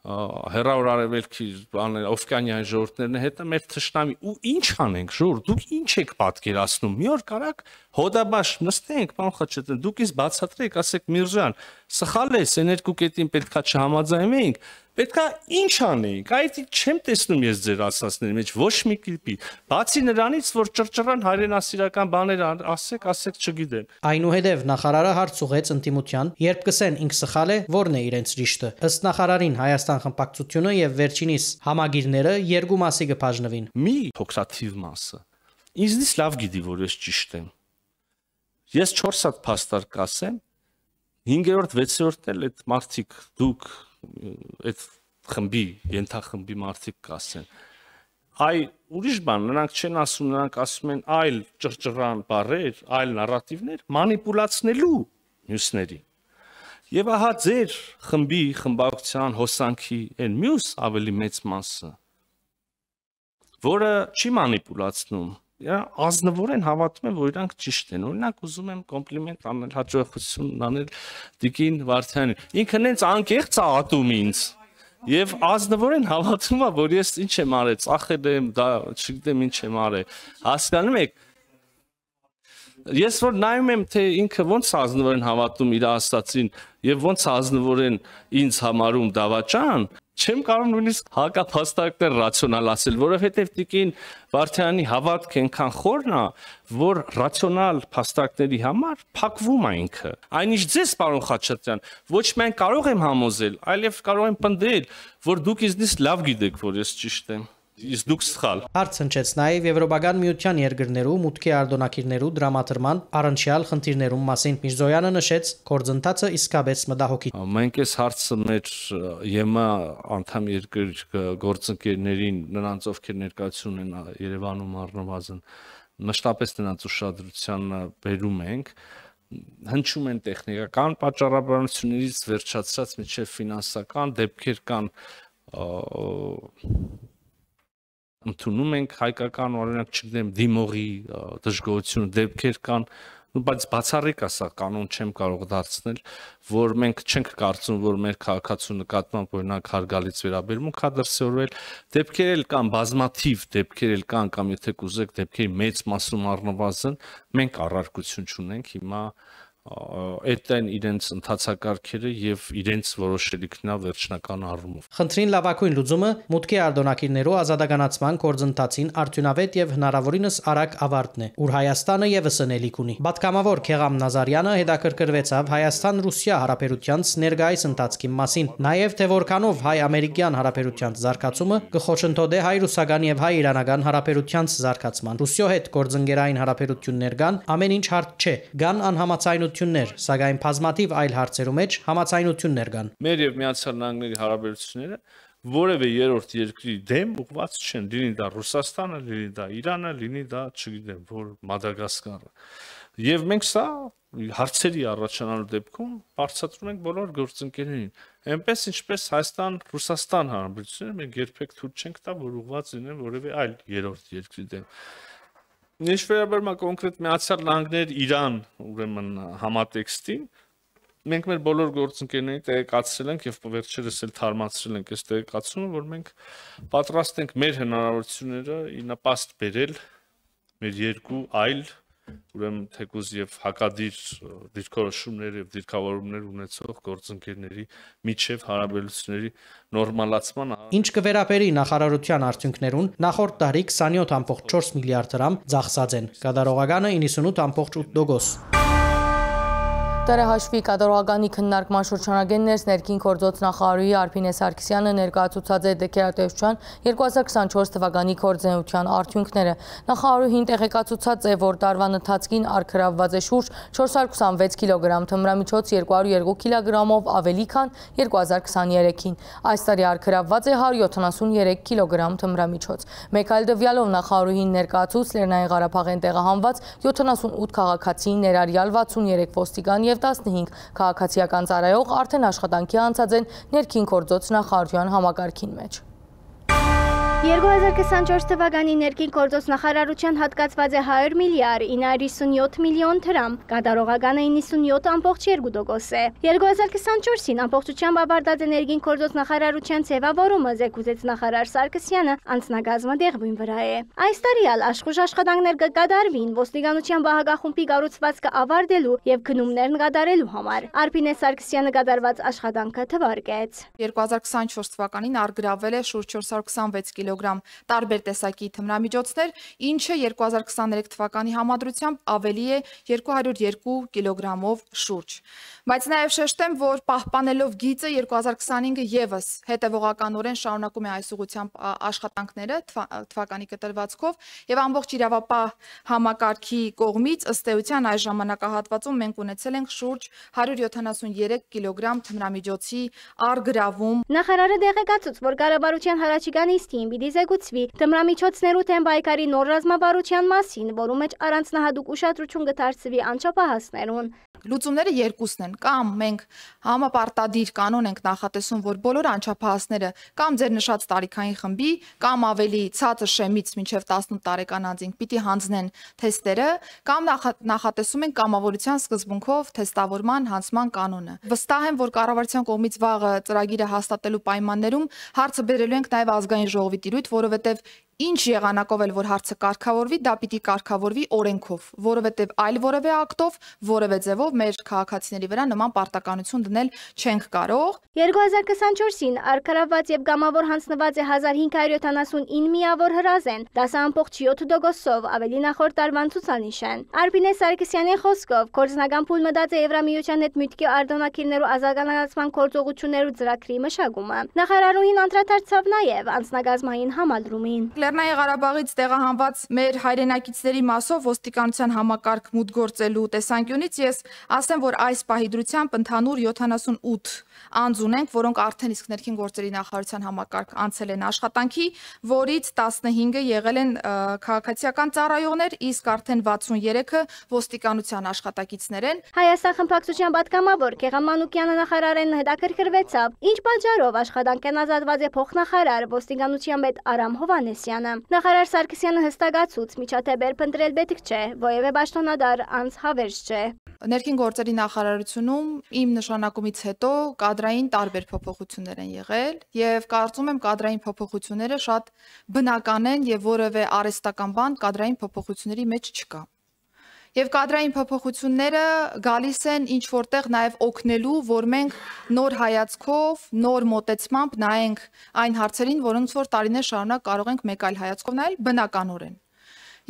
հերավոր արևելքի բաներ, օվկիանիան ժողովուրդներն հետը մեր թշնամի ու ինչ անենք ժողովուրդ, դուք ինչ եք պատկերացնում, մի օր կարակ հոդաբաշ նստենք, պարոն Խաչատրյան, դուք ինձ բացատրեք, ասեք Միրզոյան, սխալ է, այն երկու կետին պետքա չհամաձայնվեինք, պետքա ինչ անեինք, այդ չեմ տեսնում ես ձեր ասածների մեջ ոչ մի կերպի, բացի նրանից, որ ճռճռան հայրենասիրական բաներ ասեք, չգիտեմ։ Այնուհետև նախարարը հարց ուղեց ընդդիմության, երբ կսեն ինք սխալ է, որն է իրենց ճիշտը։ Ըստ նախարարին Հայաստան խմբակցությունը եւ վերջինիս համագիրները երկու մասի կբաժնվին։ Մի փոքրաթիվ մասը ինձնից լավ գիտի, որ ես ճիշտ եմ։ Ես 4 հատ փաստարկ կասեմ, 5-րդ, 6-րդն էլ այդ մարդիկ դուք այդ խմբի, ենթախմբի մարդիկ կասեն։ Այ ուրիշ բան, նրանք չեն ասում, նրանք ասում են այլ ճռճռան բառեր, այլ նարատիվներ, մանիպուլացնելու մյուսների։ Եվ ահա ձեր խմբի, խմբակցության, հոսանքի այն մյուս ավելի մեծ մասը, որը չի մանիպուլացնում, ազնվորեն հավատում եմ, որ իրանք ճիշտ են։ Օրինակ ուզում եմ կոմպլիմենտ անել, հաջողություն անել Տիկին Վարդանյանին։ Ինքը նենց անկեղծ է ատում ինձ եւ ազնվորեն հավատում է, որ ես ինչ եմ արել, ծախել եմ, դա չգիտեմ ինչ եմ արել։ Հասկանում եք։ Ես որ նայում եմ, թե ինքը ոնց ազնվորեն հավատում իր ասածին եւ ոնց ազնվորեն ինձ համարում դավաճան, չեմ կարող նույնիսկ հակափաստարկներ ռացիոնալ ասել, որովհետև Տիկին Վարդյանի հավատքը այնքան խորն է, որ ռացիոնալ փաստարկների համար փակվում է ինքը։ Այնինչ ձեզ, պարոն Խաչատրյան, ոչ միայն կարող եմ համոզել, այլև կարող եմ պնդել, որ դուք ինձնից լավ գիտեք, որ ես ճիշտ եմ։ Իսկ դուք սխալ։ Հարց հնչեց նաև Եվրոպական միության երկրներու մուտքի արտոնագիրներու դրամատրման առնչյալ խնդիրներում մասին։ Միրզոյանը նշեց, գործընթացը իսկապես մտահոգիչ։ Մենք այս հարցը մեր ԵՄ անդամ երկրի գործընկերներին, նրանց ովքեր ներկայացում են Երևանում առնվազն, մշտապես նրանց ուշադրությանը բերում ենք։ հնչում են տեխնիկական պատճառաբանություններից վերջացած մինչև ֆինանսական դեպքեր կան, ընդունում ենք հայկական, օրինակ, չգիտեմ, դիմողի դժգոհություն դեպքեր կան, բայց բացառիկ է սա կանոն չեմ կարող դարձնել, որ մենք չենք կարծում, որ մեր քաղաքացու նկատմամբ օրինակ հարգալից վերաբերմունք է դրսևորվել, դեպքեր էլ կան, բազմաթիվ դեպքեր էլ կան, կամ եթե կուզեք դեպքերի մեծ մասում առնվազն, մենք առարկություն չունենք հիմա այդտեն իրենց ընթացակարգերը եւ իրենց որոշելիքն վերջնական առումով։ Խնդրին լավագույն լուծումը մուտքի արտոնագիրներու ազատականացման կորձընթացին արդյունավետ եւ հնարավորինս արագ ավարտն է, ուր Հայաստանը եւս ընելիք ունի։ Պատգամավոր Քեղամ Նազարյանը հետաքրքրվեցավ Հայաստան-Ռուսիա հարաբերությանց ներկայիս ընթացքի մասին, նաեւ թե որքանով հայ-ամերիկյան հարաբերությանց զարգացումը կխոչընդոտե հայ-ռուսական եւ հայ-իրանական հարաբերությանց զարգացման։ Ռուսիո հետ գործընկերային հարաբերություններ կան, ամեն ինչ հարթ չէ, կան անհամաձայնություններ, սակայն բազմաթիվ այլ հարցերու մեջ համաձայնություններ կան։ Մեր եւ Միացյալ Նահանգների հարաբերությունները որևէ երրորդ երկրի դեմ ուղղված չեն, լինի դա Ռուսաստանը, լինի դա Իրանը, լինի դա, չգիտեմ, որ Մադագասկարը։ Եվ մենք սա հարցերի առաջանալու դեպքում բարձրացնում ենք բոլոր գործընկերներին։ Այնպես ինչպես Հայաստան-Ռուսաստան հարաբերությունները մենք երբեք թույլ չենք տա, որ ուղղված լինեն որևէ այլ երրորդ երկրի դեմ։ Ինչ վերաբերում է կոնկրետ Միացյալ Նահանգներ Իրան, ուրեմն համատեքստին, մենք մեր բոլոր գործընկերներին տեղեկացրել ենք եւ վերջերս էլ թարմացրել ենք այս տեղեկացումը, որ մենք պատրաստ ենք մեր հնարավորությունները ի նպաստ բերել մեր երկու այլ, ուրեմն թեկուզ եւ հակադիր դիրքորոշումներ եւ դիրքավորումներ ունեցող գործընկերների միջև հարաբերությունների նորմալացման։ Ինչ կվերապերի նախարարության արդյունքներուն, նախորդ տարի 27.4 միլիարդ դրամ ծախսած են, կատարողականը 98.8%։ Տարեհաշվի կատարողականի քննարկման շրջանագեններս ներքին գործոց նախարարուհի Արփինե Սարգսյանը ներկայացուցած է դեկերատեսչության 2024 թվականի գործունեության արդյունքները։ Նախարարուհին տեղեկացուցած է, որ տարվան ընթացքին արգրավված է շուրջ 426 կիլոգրամ թմրամիջոց 202 կիլոգրամով ավելի քան 2023-ին։ Այս տարի արգրավված է 173 կիլոգրամ թմրամիջոց։ Մեկ այլ տվյալով նախարարուհին ներկայացուց Լեռնային Ղարաբաղեն տեղահանված 78 քաղաքացի, ներառյալ 63 ոստիկան և 15 քաղաքացիական ծառայող արդեն աշխատանքի անցած են ներքին գործոց նախարարության համակարգին մեջ։ 2024 թվականի ներքին գործոց նախարարության հատկացված է 100 միլիարդ 957 միլիոն դրամ, կատարողականը 97.2% է։ 2024-ին ամբողջությամբ ավարտած է ներքին գործոց նախարարության ձևավորումը, զեկուցեց նախարար Սարգսյանը, անձնագազմը դեղույն վրա է։ Այս տարի ալ աշխուժ աշխատանքներ կկատարվին ոստիկանության բահագախումբի կառուցվածքը ավարտելու եւ գնումներն կատարելու համար։ Արփինե Սարգսյանը կատարված աշխատանքը թվարկեց։ 2024 թվականին արգրավել է շուրջ 426 կիլոգրամ տարբեր տեսակի թմրամիջոցներ, ինչը 2023 թվականի համադրությամբ ավելի է 202 կիլոգրամով շուրջ։ Բայց նաև շեշտեմ, որ պահպանելով գիծը 2025-ը եւս հետևողականորեն շարունակում է այս ուղղությամբ աշխատանքները թվականի կտրվածքով եւ ամբողջ իրավապահ համակարգի կողմից ըստ էության այս ժամանակահատվածում մենք ունեցել ենք շուրջ 173 կիլոգրամ թմրամիջոցի արգրավում։ Նախարարը տեղեկացուց, որ կառավարության հարաճիգա նիստին պիտի զեկուցվի թմրամիջոցներու թեմ պայքարի նոր ռազմավարության մասին, որու մեջ առանձնահատուկ ուշադրություն կդարձվի անչափահասներուն։ Լուծումները երկուսն են, կամ մենք համապարտադիր կանոն ենք նախատեսում, որ բոլոր անչափահասները կամ ձեր նշած տարիքային խմբի, կամ ավելի ցածր շեմից մինչև 18 տարեկան անձինք պիտի հանձնեն թեստերը, կամ նախատեսում ենք կամավորության սկզբունքով թեստավորման հանձնման կանոնը։ Վստահ եմ, որ կառավարության կողմից վաղը ծրագիրը հաստատելու պայմաններում հարցը բերելու ենք նաև ազգային ժողովի տիրույթ, որովհետև ինչ եղանակով էլ որ հարցը կարգավորվի, դա պիտի կարգավորվի օրենքով, որովհետև այլ որևէ ակտով, որևէ ձևով մեր քաղաքացիների վրա նման պարտականություն դնել չենք կարող։ 2024-ին արգրավված եւ գամավոր հանձնված է 1579 միավոր հրազեն, 10.7%-ով ավելի նախորդ տարվան ցուցանիշ են։ Արփինե Սարգսյանի խոսքով գործնական փուլ մտած է Եվրամիության հետ միտքի արտոնագիրներու ազգանացման գործողություններու ծրագրի մշակումը։ Նախարարուհին անդրադարձավ նաեւ անձնագազմային համալրումին։ Լեռնային Ղարաբաղից տեղահանված մեր հայրենակիցների մասով ոստիկանության համակարգ մուտք գործելու տեսանկյունից ես ասեմ, որ այս պահի դրությամբ ընդհանուր 78 անձ ունենք, որոնք արդեն իսկ ներքին գործերի նախարարության համակարգ անցել են աշխատանքի, որից 15-ը եղել են քաղաքացիական ծառայողներ, իսկ արդեն 63-ը ոստիկանության աշխատակիցներ են։ Հայաստան խմբակցության պատգամավոր Գեղամ Մանուկյանը նախարարեն հետաքրքրվեցավ, ինչ պատճառով աշխատանքեն ազատված է փոխնախարար ոստիկանության պետ Արամ Հովհաննեսյանը։ Նախարար Սարգսյանը հստակացուց միջադեպեր փնտրել պետք չէ, որևէ պաշտոնադար անձ հավերժ չէ։ Ներքին գործերի նախարարությունում իմ նշանակումից հետո կադրային տարբեր փոփոխություններ են եղել եւ կարծում եմ կադրային փոփոխությունները շատ բնական են եւ որևէ արհեստական բան կադրային փոփոխությունների մեջ չկա։ Եվ կադրային փոփոխությունները գալիս են ինչ որտեղ նաև օգնելու, որ մենք նոր հայացքով, նոր մոտեցմամբ նայենք այն հարցերին, որոնց որ տարիներ շարունակ կարող ենք մեկ այլ հայացքով նայել բնականորեն։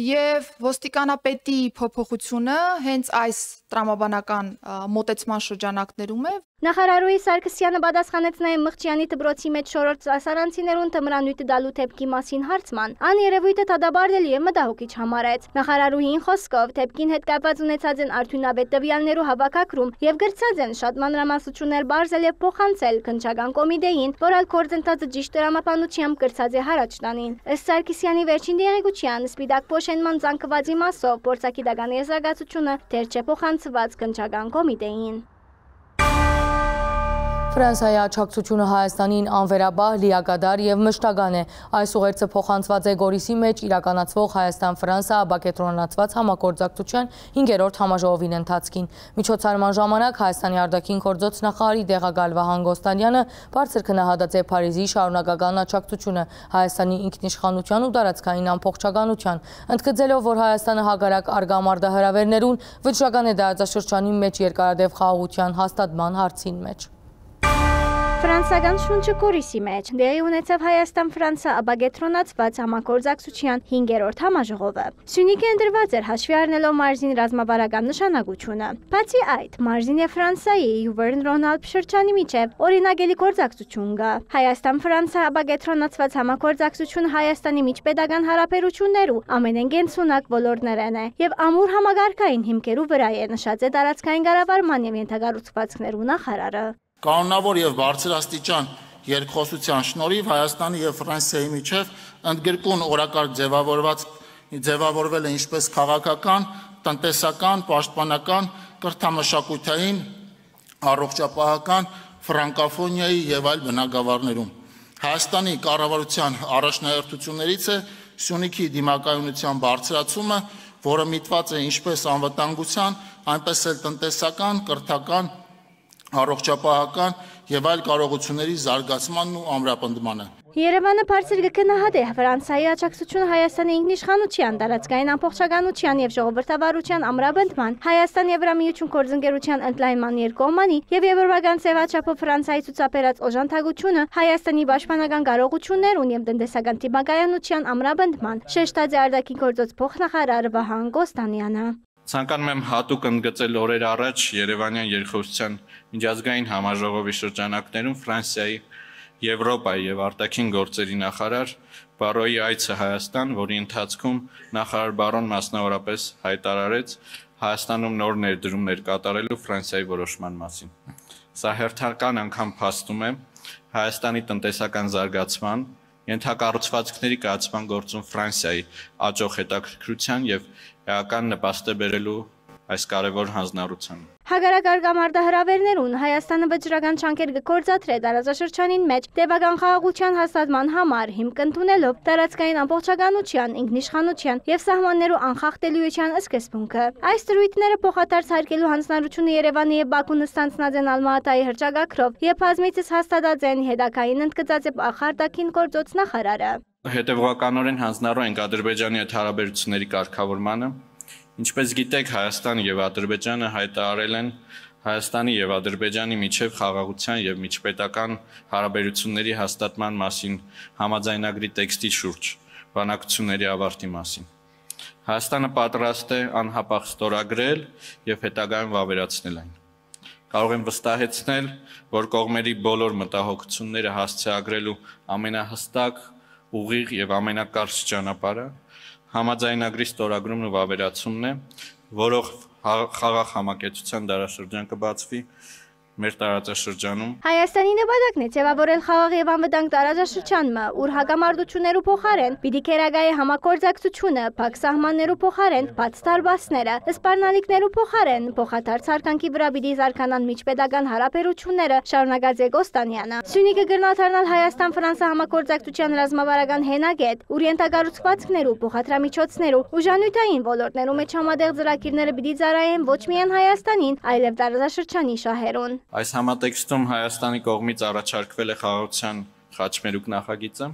Եվ ոստիկանապետի փոփոխությունը հենց այս տրամաբանական մոտեցման շրջանակներում է։ Նախարարուհի Սարգսյանը պատասխանեց նաև Մղճյանի դպրոցի մեջ շորորդ դասարանցիներուն թմրանյութ դալու թեփքի մասին հարցման։ Ան երևույթը դադարելի եւ մտահոգիչ համարեց։ Նախարարուհին խոսքով թեփքին հետ կապված ունեցած են արդյունավետ տվյալներու հավաքագրում եւ գրծած են շատ մանրամասնություններ բարձել եւ փոխանցել քննչական կոմիտեին, որ ալ կորձընթացը ճիշտ տրամաբանությամբ կրծած է հարաճ տանին։ Ըստ Սարգսյանի վերջին դեղեցության սպիտակ փոշենման ցանկվածի մասով փորձագիտական եզրակացությունը դեռ չէ փոխանցված քննչական կոմիտեին։ Ֆրանսիայի աջակցությունը Հայաստանին անվերաբար, լիակադար եւ մշտական է։ Այս ուղերձը փոխանցված է Գորիսի մեջ իրականացվող Հայաստան-Ֆրանսիա աբակետրոնացված համագործակցության 5-րդ համաժողովին ընթացքին։ Միջոցառման ժամանակ Հայաստանի արտաքին գործոց նախարարի տեղակալ Վահան Գոստանյանը բարձր քննադատեց է Փարիզի շարունակական աջակցությունը Հայաստանի ինքնիշխանության ու տարածքային ամբողջականության, ընդգծելով, որ Հայաստանը հակառակ արգա մարտահրավերներուն վճռական է դարաշրջանի մեջ երկարատև խաղաղության հաստատման հարցին մեջ։ Ֆրանսիական շունչը Գորիսի մեջ դեղի ունեցավ Հայաստան-Ֆրանսիա աբակետրոնացված համագործակցության 5-րդ համաժողովը։ Սյունիքը ընտրված էր հաշվի առնելով մարզին ռազմավարական նշանակությունը։ Բացի այդ, մարզին եւ Ֆրանսիայի Յուվերն-Ռոնալդ շրջանի միջև օրինագելի գործակցություն կա։ Հայաստան-Ֆրանսիա աբակետրոնացված համագործակցությունը Հայաստանի միջպետական հարաբերություններու ամենագենցունակ ոլորտներն է եւ ամուր համագարկային հիմքերու վրա է, նշած է տարածքային կառավարման եւ ենթակառուցվածքներու նախարարը։ Կանոնավոր եւ բարձրաստիճան երկխոսության շնորհիվ Հայաստանի եւ Ֆրանսիայի միջև ընդգրկուն օրակարգ ձևավորվել է ինչպես քաղաքական, տնտեսական, պաշտպանական, կրթամշակութային, առողջապահական, ֆրանկոֆոնիայի եւ այլ բնագավառներում։ Հայաստանի կառավարության առաջնահերթություններից է Սյունիքի դիմակայունության բարձրացումը, որը միտված է ինչպես անվտանգության, այնպես էլ տնտեսական, կրթական, առողջապահական եւ այլ կարողությունների զարգացմանն ու ամրապնդմանը։ Երևանը բարձր կգնահատե Ֆրանսիայի աջակցությունը Հայաստանի ինքնիշխանության, տարածքային ամբողջականության եւ ժողովրդավարության ամրապնդման, Հայաստան-Եվրամիություն գործընկերության ընդլայնման երկկողմանի եւ եվրոպական ձևաչափով Ֆրանսիայի ցուցաբերած օժանդակությունը Հայաստանի պաշտպանական կարողություններուն եւ տնտեսական դիմակայունության ամրապնդման, շեշտած է արտաքին գործոց փոխնախարար Վահան Գոստանյանը։ Ցանկանում եմ հատուկ ընդգծել օրեր առաջ Երևանյան երկխոսության միջազգային համաժողովի շրջանակներում Ֆրանսիայի, Եվրոպայի եւ արտաքին գործերի նախարար Բարոյի այցը Հայաստան, որի ընթացքում նախարար Բարոն մասնավորապես հայտարարեց Հայաստանում նոր ներդրումներ կատարելու Ֆրանսիայի որոշման մասին։ Սա հերթական անգամ փաստում է Հայաստանի տնտեսական զարգացման, ենթակառուցվածքների կայացման գործում Ֆրանսիայի աճող հետաքրքրության եւ էական նպաստ է բերելու այս կարևոր հանձնառությանը։ Հակառակ արգամարտահրավերներուն Հայաստանը վճռական ջանքեր կգործադրե տարածաշրջանին մեջ տևական խաղաղության հաստատման համար հիմք ընդունելով տարածքային ամբողջականության, ինքնիշխանության եւ սահմաններու անխախտելիության սկզբունքը։ Այս դրույթները փոխադարձ հարգելու հանձնառությունը Երևանի եւ Բաքուն ստանձնած են Ալմատայի հրճակագրով եւ բազմիցս հաստատած են հետակային ընդգծած է արտաքին գործոց նախարարը։ Հետևողականորեն հանձնառու ենք Ադրբեջանի հետ հարաբերությունների կարգավորմանը։ Ինչպես գիտեք, Հայաստանը եւ Ադրբեջանը հայտարարել են Հայաստանի եւ Ադրբեջանի միջև խաղաղության եւ միջպետական հարաբերությունների հաստատման մասին համաձայնագրի տեքստի շուրջ բանակցությունների ավարտի մասին։ Հայաստանը պատրաստ է անհապաղ ստորագրել եւ հետագայում վավերացնել այն։ Կարող եմ վստահեցնել, որ կողմերի բոլոր մտահոգությունները հասցեագրելու ամենահստակ ուղիղ եւ ամենակարճ ճանապարհը համաձայնագրի ստորագրումն ու վավերացումն է, որով խաղաղ համակեցության դարաշրջան կբացվի մեր տարածաշրջանում։ Հայաստանի նպատակն է ձևավորել խաղաղ եւ անվտանգ տարածաշրջանը, ուր հակամարտություններու փոխարեն պիտի քերագայի համագործակցությունը, փակ սահմաններու փոխարեն բաց տարբասները, սպառնալիքներու փոխարեն փոխադարձ հարկանքի վրա պիտի զարգանան միջպետական հարաբերությունները, շարունակած է Գոստանյանը։ Սյունիքը գրնաթարնալ Հայաստան-Ֆրանսա համագործակցության ռազմավարական հենագետ, ուր ենթակառուցվածքներու, փոխադրամիջոցներու, ուժանյութային ոլորտներու մեջ համատեղ ծրագիրները պիտի ծառայեն ոչ միայն Հայաստանին, այլև տարածաշրջանի շահերուն։ Այս համատեքստում Հայաստանի կողմից առաջարկվել է խաղաղության խաչմերուկ նախագիծը,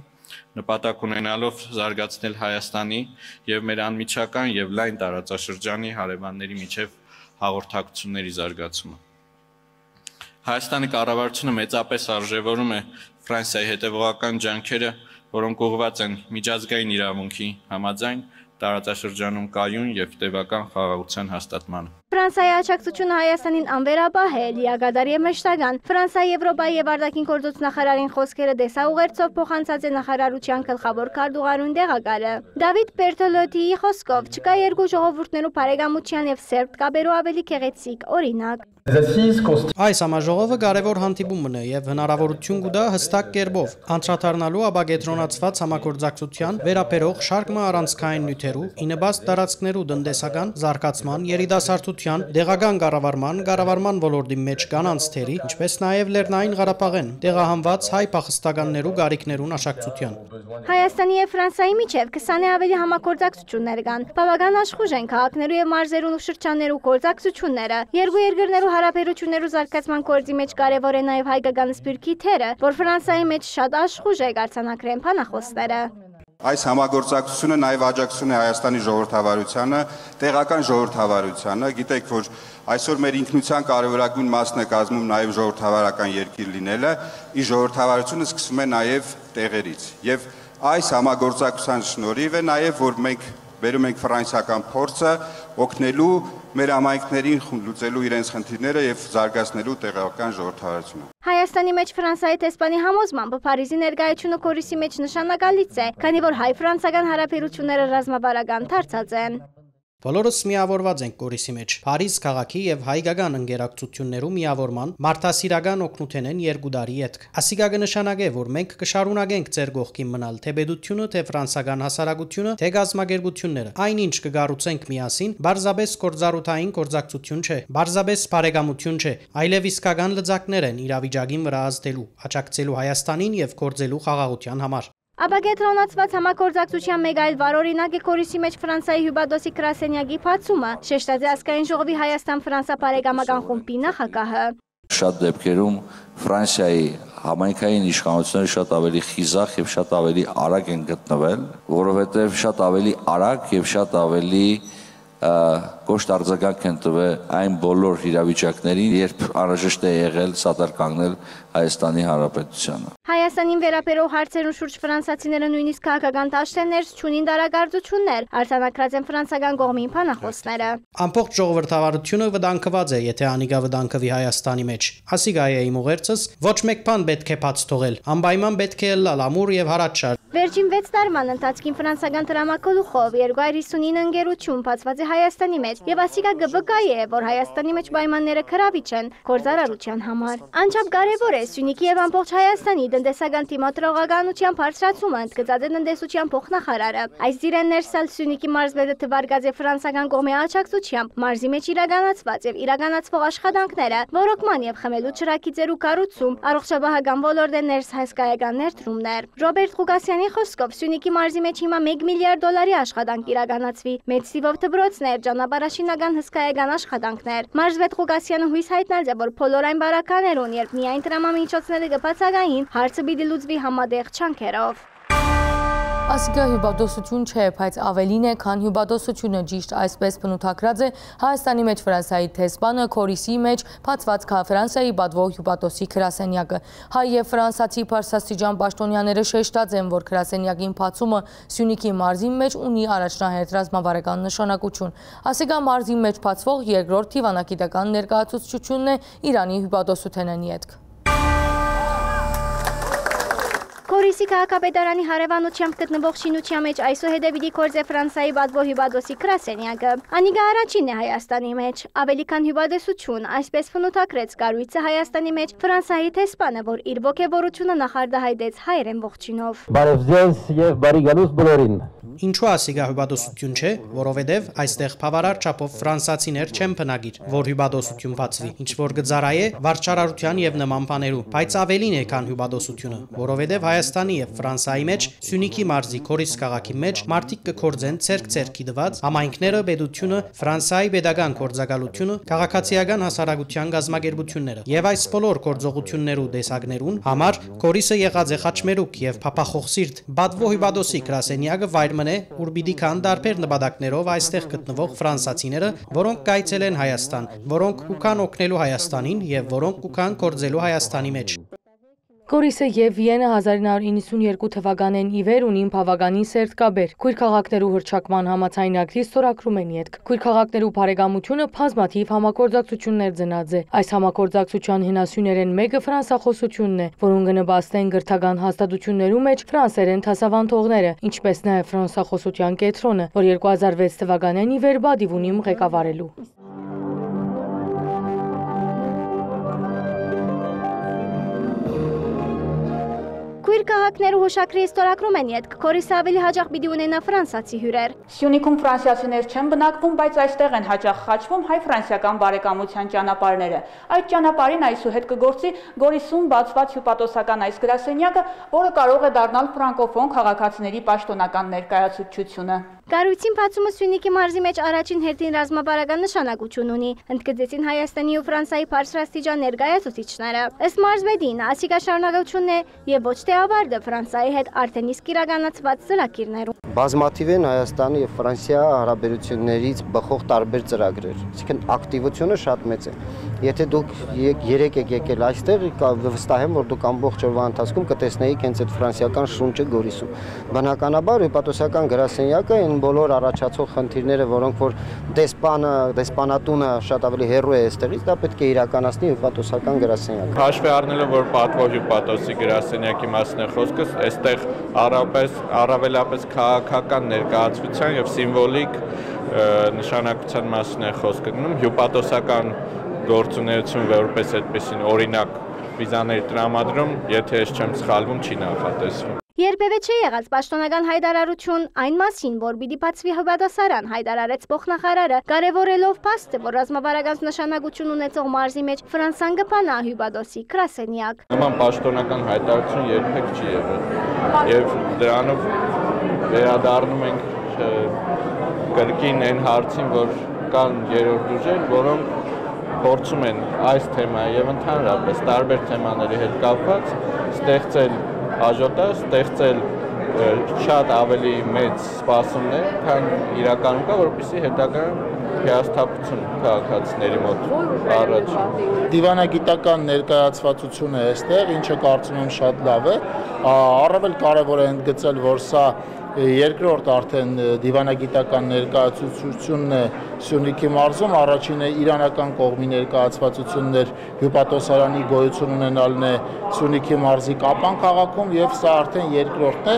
նպատակ ունենալով զարգացնել Հայաստանի եւ մեր անմիջական եւ լայն տարածաշրջանի հարևանների միջև հաղորդակցությունների զարգացումը։ Հայաստանի կառավարությունը մեծապես արժևորում է Ֆրանսիայի հետևողական ջանքերը, որոնք ուղղված են միջազգային իրավունքի համաձայն տարածաշրջանում կայուն եւ տևական խաղաղության հաստատմանը։ Ֆրանսիայի աջակցությունը Հայաստանին անվերապահ է, լիագադար եւ մշտական։ Ֆրանսիայի, Եվրոպայի եւ արտաքին գործոց նախարարին խոսքերը դեսաուղերձով փոխանցած է նախարարության գլխավոր քարտուղարուն դեղակալը։ Դավիթ Բերտոլոտիի խոսքով չկա երկու ժողովուրդներու բարեկամության եւ սերտ կապերու ավելի գեղեցիկ օրինակ։ Այս համաժողովը կարևոր հանդիպումն է եւ հնարավորություն կուտա հստակ կերպով անդրադառնալու աբագետրոնացված համագործակցության վերաբերող շարք առանցքային նյութերու, ինեբաստ տարածքներու տնտեսական զարգացման, երիտասարդության, դեղական կառավարման ոլորտի մեջ կանանց թերի, ինչպես նաեւ Լեռնային Ղարաբաղեն, տեղահանված հայ փախստականներու գարիքներուն աշակցության։ Հայաստանի եւ Ֆրանսիայի միջև 20-ը ավելի համագործակցություններ կան։ Բավական աշխուժ են քաղաքներու եւ մարզերու ու շրջաններու գործակցությունները։ Երկու երկրներու հարաբերություններու զարգացման գործի մեջ կարևոր է նաև հայկական սպիրկի թերը, որ Ֆրանսիայի մեջ շատ աշխուժ է արձանագրեն փանախոսները։ Այս համագործակցությունը նաև աջակցություն է Հայաստանի ժողովրդավարությանը, տեղական ժողովրդավարությանը, գիտեք, որ այսօր մեր ինքնության կարևորագույն մասն է կազմում նաև ժողովրդավարական երկիր լինելը, ի ժողովրդավարությունը սկսվում է նաև տեղերից։ Եվ այս համագործակցության շնորհիվ է նաև, որ մենք բերում ենք ֆրանսիական փորձը օգնելու մեր համայնքներին լուծելու իրենց խնդիրները եւ զարգացնելու տեղական ժողովրդավարությունը։ Հայաստանի մեջ Ֆրանսիայի տեսփանի համոզմամբ Փարիզի ներկայությունը կորիսի մեջ նշանակալից է, քանի որ հայ-ֆրանսական հարաբերությունները ռազմավարական դարձած են։ Բոլորս միավորված ենք կորիսի մեջ։ Փարիզ քաղաքի եւ հայկական ընկերակցություններու միավորման մարդասիրական օգնութենեն երկու տարի ետք։ Ասիկա կնշանակե, որ մենք կշարունակենք ձեր կողքին մնալ թե պետությունը, թե ֆրանսական հասարակությունը, թե գազམ་ագերբությունները։ Այնինչ կգառուցենք միասին, բարձաբես կորզարութային կորզակցություն չէ, բարձաբես բարեկամություն չէ, այլև իսկական լծակներ են իրավիճակին վրա ազդելու, աջակցելու Հայաստանին եւ կորձելու խաղաղության համար։ Աբագետրոնացված համագործակցության մեկ այլ վառօրինակ է կորիսի մեջ Ֆրանսիայի հյուբադոսի գրասենյակի բացումը, շեշտած է ազգային ժողովի Հայաստան-Ֆրանսա բարեկամական խումբի նախագահը։ Շատ դեպքերում Ֆրանսիայի համայնքային իշխանությունները շատ ավելի խիզախ եւ շատ ավելի արագ են գտնվել, որովհետեւ շատ ավելի արագ եւ շատ ավելի կոշտ արձագանք են տվել այն բոլոր իրավիճակներին, երբ անհրաժեշտ է եղել սատար կանգնել Հայաստանի Հանրապետությանը։ Հայաստանին վերաբերող հարցերուն շուրջ ֆրանսացիները նույնիսկ քաղաքական դաշտերներ չունին դարակարծություններ, արձանագրած են ֆրանսական կողմին փանախոսները։ Ամբողջ ժողովրդավարությունը վտանգված է, եթե անիկա վտանգվի Հայաստանի մեջ։ Ասիկա է իմ ուղերձս, ոչ մեկ բան պետք է բաց թողել, անպայման պետք է լալ ամուր եւ հարաճար։ Վերջին 6 տարվան ընթացքին ֆրանսական դրամակոլուխով 259 ընկերություն բացված է Հայաստանի մեջ եւ ասիկա գվկայ է, որ Հայաստանի մեջ պայմանները քրավիչ են գործարարության համար։ Անչափ կարեւոր է Սյունիքի եւ ամբողջ Հայաստանի տնտեսական թիմադրողականության բարձրացումը, ընդգծած է տնտեսության փոխնախարարը։ Այս դիրեններսալ Սյունիքի մարզվետը թվարկած է ֆրանսական կողմի աջակցությամբ մարզի մեջ իրականացված եւ իրականացվող աշխատանքները, ռոռոկման եւ խմելու ճրագիծերու կառուցում, առողջապահական ոլորտի ներս հայկական ներդրումներ։ Ռոբերտ Ղուկասյանի խոսքով Սյունիքի մարզի մեջ հիմա 1 միլիարդ դոլարի աշխատանք իրականացվի, մեծ թիվով դպրոցներ, ճանապարհաշինական հսկայական աշխատանքներ։ Մարզվետ Ղուկասյանը հույս հայտնած է, որ բոլոր այն բարականերուն, երբ միայն տրամամիջոցները կբացակային, հարցը պիտի լուծվի համատեղ ջանքերով։ Ասիկա հյուբադոսություն չէ, բայց ավելին է, քան հյուբադոսությունը ճիշտ այսպես բնութագրած է Հայաստանի մեջ Ֆրանսիայի տեսփանը կորիսի մեջ բացված Ֆրանսիայի բադվող հյուբադոսի գրասենյակը։ Հայ եւ ֆրանսացի բարձրաստիճան պաշտոնյաները շեշտած են, որ գրասենյակին բացումը Սյունիքի մարզի մեջ ունի առաջնահերթ ռազմավարական նշանակություն։ Ասիկա մարզի մեջ բացվող երկրորդ դիվանագիտական ներկայացուցչությունն է Իրանի հյուբադոսութենեն ետք։ Կորիսի քաղաքապետարանի հարևանությամբ գտնվող շինության մեջ այսուհետև պիտի կորձե Ֆրանսիայի Բադվո հյուպատոսի գրասենյակը։ Անիգա առաջինն է Հայաստանի մեջ, ավելի քան հյուպատոսություն, այսպես ֆնութակրեց կառույցը Հայաստանի մեջ Ֆրանսիայի տեսփանը, որ իր ողջավորությունը նախարդահայտեց հայերեն ողջույնով։ Բարև ձեզ եւ բարի գալուս բոլորին։ Ինչու ասիգա հյուպատոսություն չէ, որովհետև այստեղ բավարար չափով ֆրանսացիներ չեն բնագիր, որ հյուպատոսություն բացվի, ինչ որ գծարայ է վարչարարության եւ նման բաներու, բայց ավելին է քան հյուպատոսությունը, որովհետև Հայաստանի եւ Ֆրանսիայի մեջ Սյունիքի մարզի Կորիս քաղաքի մեջ մարդիկ կկործեն ցերկ-ցերկի դված համայնքները, պետությունը, Ֆրանսիայի pedagogan կորձակալությունը, քաղաքացիական հասարակության գազམ་ագերբությունները եւ այս բոլոր կորձողություններու դեսագներուն համար Կորիսը եղած է խաչմերուկ եւ փափախոխսիրտ Բադվո հյուպատոսի գրասենյակը վայրմն է, ուր պիտի կան դարբեր նպատակներով այստեղ գտնվող ֆրանսացիները, որոնք կայցել են Հայաստան, որոնք կուքան օգնելու Հայաստանին եւ որոնք կուքան կորձելու Հայաստանի մեջ։ Կորիսը եւ Վիենը 1992 թվականեն ի վեր ունին բավականին սերտ կապեր։ Քույր քաղաքներու հռչակման համաձայնագրի ստորագրում են յետք։ Քույր քաղաքներու բարեկամությունը բազմաթիվ համագործակցություններ ծնած է։ Այս համագործակցության հնասյուներեն մեկը ֆրանսախոսությունն է, որոնք կնպաստեն գրթական հաստատություններու մեջ ֆրանսերեն դասավանդողները, ինչպես նաեւ ֆրանսախոսության կենտրոնը, որ 2006 թվականեն ի վեր բադիվ ունի ղեկավարելու։ Քույր քաղաքներու հուշակրի ստորագրում են յետք, Կորիսը ավելի հաճախ պիտի ունենա ֆրանսացի հյուրեր։ Սյունիքում ֆրանսիացիներ չեն բնակվում, բայց այստեղ են հաճախ խաչվում հայ-ֆրանսիական բարեկամության ճանապարհները։ Այդ ճանապարհին այսուհետ կգործի Գորիսում բացված հյուպատոսական այս գրասենյակը, որը կարող է դառնալ ֆրանկոֆոն քաղաքացիների պաշտոնական ներկայացուցչությունը։ Կառույցին բացումը Սյունիքի մարզի մեջ առաջին հերթին ռազմավարական նշանակություն ունի, ընդգծեցին Հայաստանի ու Ֆրանսիայի բարձրաստիճան ներկայացուցիչները։ Ըստ մարզվետին, ասիկա շարունակությունն է եւ ոչ թե ավարտը Ֆրանսիայի հետ արդեն իսկ իրականացված ծրագիրներում։ Բազմաթիվ են Հայաստանի եւ Ֆրանսիա հարաբերություններից բխող տարբեր ծրագրեր, այսինքն ակտիվությունը շատ մեծ է։ Եթե դուք երեք եք եկել այստեղ, վստահ եմ, որ դուք ամբողջ օրվա ընթացքում կտեսնեիք հենց այդ ֆրանսիական շունչը Գորիսում։ Բնականաբար հյուպատոսական գրասենյակը այն բոլոր առաջացող խնդիրները, որոնք որ դեսպանատունը շատ ավելի հեռու է այստեղից, դա պետք է իրականացնի հյուպատոսական գրասենյակը։ Հաշվի առնելով, որ Պատվո հյուպատոսի գրասենյակի մասն է խոսքը, այստեղ առավելապես քաղաքական ներկայացության եւ սիմվոլիկ նշանակության մասն է խոսքը գնում, հյուպատոսական գործունեություն որպես այդպեսին օրինակ վիզաների տրամադրում, եթե ես չեմ սխալվում, չի նախատեսվում։ Երբևէ չի եղած պաշտոնական հայտարարություն այն մասին, որ պիտի բացվի հյուպատոսարան, հայտարարեց փոխնախարարը, կարևորելով փաստը, որ ռազմավարական նշանակություն ունեցող մարզի մեջ Ֆրանսիան կփանա հյուպատոսի գրասենյակ։ Նման պաշտոնական հայտարարություն երբեք չի եղել։ Եվ դրանով վերադառնում ենք կրկին այն հարցին, որ կան երրորդ ուժեր, որոնք փորձում են այս թեմայի եւ ընդհանրապես տարբեր թեմաների հետ կապված ստեղծել աժոտաժ, ստեղծել շատ ավելի մեծ սպասումներ, քան իրականում կա, որպեսզի հետագայում հիասթափություն քաղաքացիների մոտ առաջ։ Դիվանագիտական ներկայացվածությունը այստեղ, ինչը կարծում եմ շատ լավ է, առավել կարևոր է ընդգծել, որ սա երկրորդ արդեն դիվանագիտական ներկայացուցությունն է Սյունիքի մարզում, առաջինը իրանական կողմի ներկայացվածությունն էր հյուպատոսարանի գոյություն ունենալն է Սյունիքի մարզի Կապան քաղաքում եւ սա արդեն երկրորդն է,